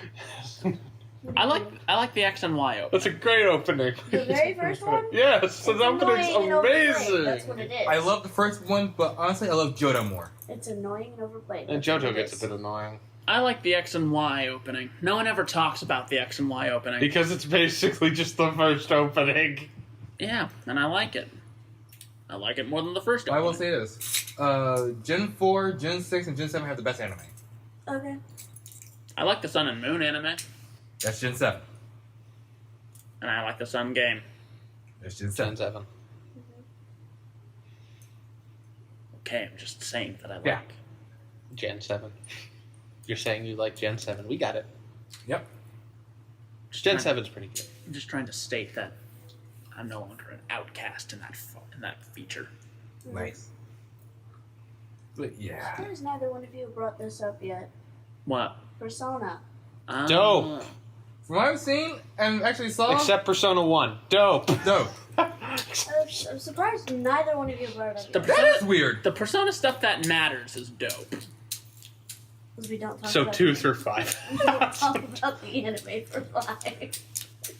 I like the X and Y opening. That's a great opening. The very first one? Yes, It's the opening's annoying and overplayed. amazing. That's what it is. I love the first one, but honestly, I love Johto more. It's annoying and overplayed. And That's what JoJo it gets is. a bit annoying. I like the X and Y opening. No one ever talks about the X and Y opening. Because it's basically just the first opening. Yeah, and I like it. I like it more than the first I opening. will say this. Gen 4, Gen 6, and Gen 7 have the best anime. Okay. I like the Sun and Moon anime, That's Gen 7. and I like the Sun game. That's Gen 7. Gen 7. Okay, I'm just saying that I like. Yeah. Gen 7. You're saying you like Gen 7. We got it. Yep. Gen 7's pretty good. I'm just trying to state that I'm no longer an outcast in that feature. Nice. But yeah. There's neither one of you brought this up yet. What? Persona. Dope. From what I've seen and actually saw, Except Persona 1. Dope. dope. I'm surprised neither one of you brought it up. That is weird. The Persona stuff that matters is dope. We don't talk So about 2 through 5. We don't talk about the anime for 5.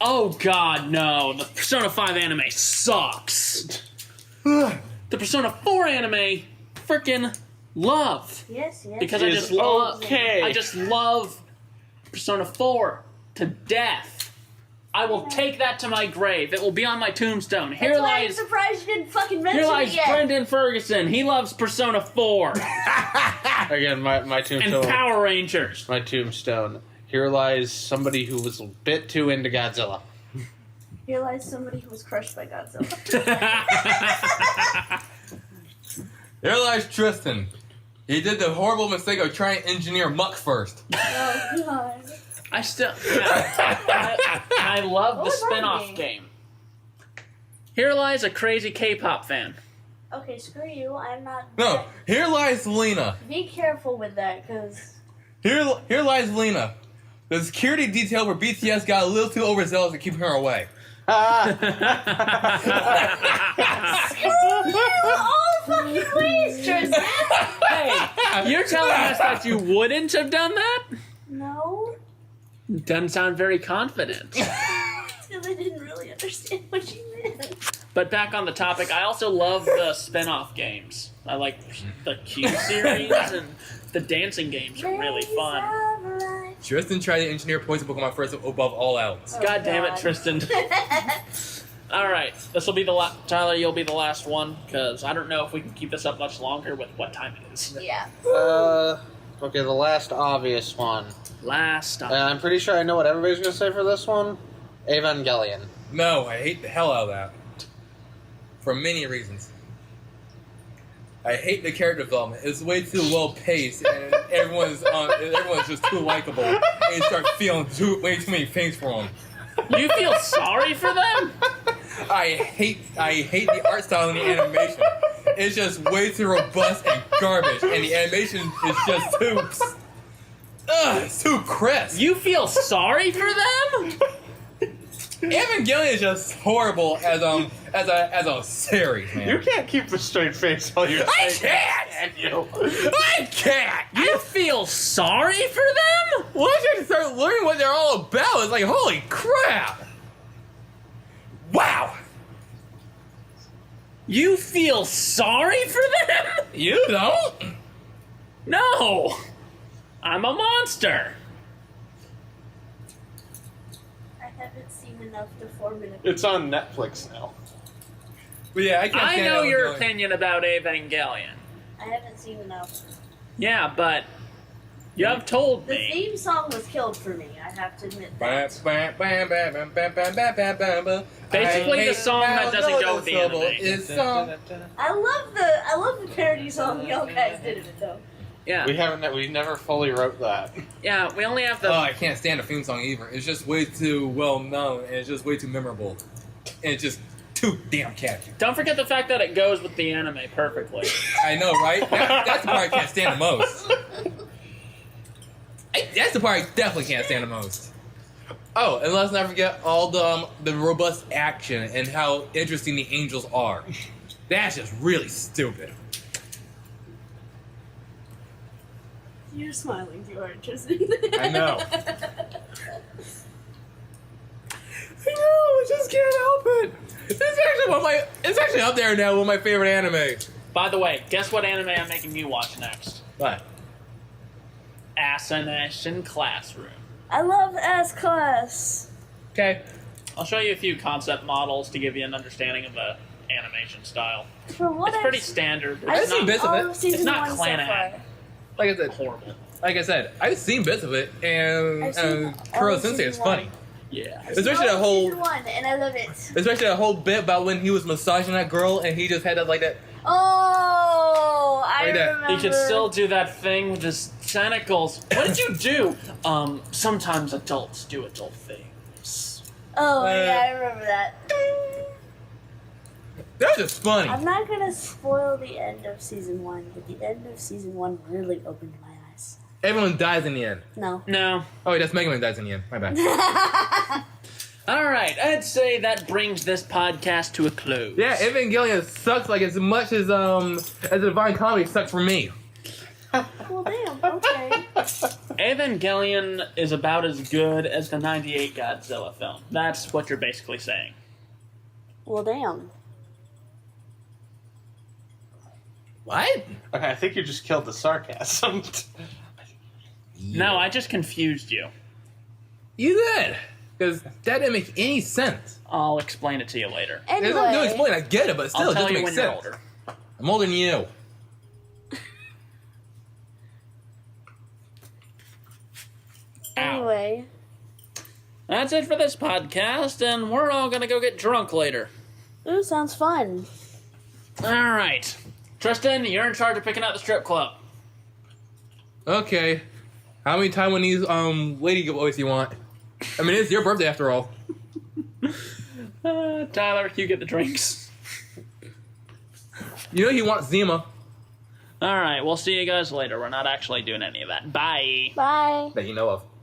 Oh god, no. The Persona 5 anime sucks. The Persona 4 anime, freaking love. Yes. Because I Is just love okay. I just love Persona 4 to death. I will take that to my grave. It will be on my tombstone. Here That's why I'm lies surprised you didn't fucking mention Here it lies yet. Brendan Ferguson. He loves Persona 4 Again, my and tombstone. Power Rangers. My tombstone. Here lies somebody who was a bit too into Godzilla. Here lies somebody who was crushed by Godzilla. There lies Tristan. He did the horrible mistake of trying to engineer muck first. Oh god. I still I love the What was that spin-off game. Here lies a crazy K-pop fan. Okay, screw you. I'm not. No, here lies Lena. Be careful with that, because. Here lies Lena. The security detail for BTS got a little too overzealous to keep her away. All fucking ways, Tristan! Hey, you're telling us that you wouldn't have done that? No. Doesn't sound very confident. Because I didn't really understand what you meant. But back on the topic, I also love the spin-off games. I like the Q series and the dancing games are really fun. Tristan tried to engineer poison Pokemon first above all else. Oh, God damn it, God. Tristan. Alright, this will be the Tyler, you'll be the last one, because I don't know if we can keep this up much longer with what time it is. Yeah. Okay, the last obvious one. Last stop. And I'm pretty sure I know what everybody's going to say for this one. Evangelion. No, I hate the hell out of that. For many reasons. I hate the character development. It's way too well paced, and everyone's just too likable. And you start feeling way too many things for them. You feel sorry for them? I hate the art style and the animation. It's just way too robust and garbage, and the animation is just too. It's too crisp. You feel sorry for them? Evangelion is just horrible as a series, man. You can't keep a straight face while you're I saying can't! that, can you? I can't! You feel sorry for them? Once you start learning what they're all about, it's like, holy crap! Wow! You feel sorry for them? You don't? No! I'm a monster. I haven't seen enough to form an opinion. It's on Netflix now. But yeah, I can't I stand know your Evangelion. opinion about Evangelion. I haven't seen enough. Yeah, but you have told The me. theme song was killed for me, I have to admit Bam, that. bam, bam, bam, bam, bam, bam, bam, bam, bam, bam. Basically I the hate song that how doesn't go with the noticeable anime. is song. I love the parody song y'all guys did of it though. Yeah, We never fully wrote that. yeah. We only have Oh, the. I can't stand the theme song either. It's just way too well known, and it's just way too memorable. And it's just too damn catchy. Don't forget the fact that it goes with the anime perfectly. I know, right? That's the part I can't stand the most. That's the part I definitely can't stand the most. Oh, and let's not forget all the robust action and how interesting the angels are. That's just really stupid. You're smiling too hard, Tristan. I know. I know, I just can't help it. It's actually up there now with my favorite anime. By the way, guess what anime I'm making you watch next? What? Assassination Classroom. I love S Class. Okay. I'll show you a few concept models to give you an understanding of the animation style. For what It's pretty standard. I've It's seen not bits of it. Season It's not 1 Clan so Act. far. Like I said, I've seen bits of it, and I've seen all Kuro of Sensei season is one. funny. Yeah. Especially that whole, Season 1, and I love it. especially that whole bit about when he was massaging that girl, and he just had that like that. Oh, I Like that. remember. He could still do that thing with his tentacles. What did you do? Sometimes adults do adult things. Oh, yeah, I remember that. That was just funny. I'm not gonna spoil the end of season 1, but the end of season 1 really opened my eyes. Everyone dies in the end. No. No. Oh, wait, that's Mega Man dies in the end. My bad. Alright, I'd say that brings this podcast to a close. Yeah, Evangelion sucks like as much as Divine Comedy sucks for me. Well, damn. Okay. Evangelion is about as good as the 98 Godzilla film. That's what you're basically saying. Well, damn. What? Okay, I think you just killed the sarcasm. No, I just confused you. You did. Because that didn't make any sense. I'll explain it to you later. There's nothing to Anyway, explain. I get it, but still, I'll it tell doesn't you make when sense. you're older. I'm older than you. anyway, That's it for this podcast, and we're all gonna go get drunk later. ooh, sounds fun. Alright. Tristan, you're in charge of picking out the strip club. Okay. How many Taiwanese lady boys you want? I mean, it's your birthday after all. Tyler, you get the drinks. You know he wants Zima. Alright, we'll see you guys later. We're not actually doing any of that. Bye. Bye. That you know of.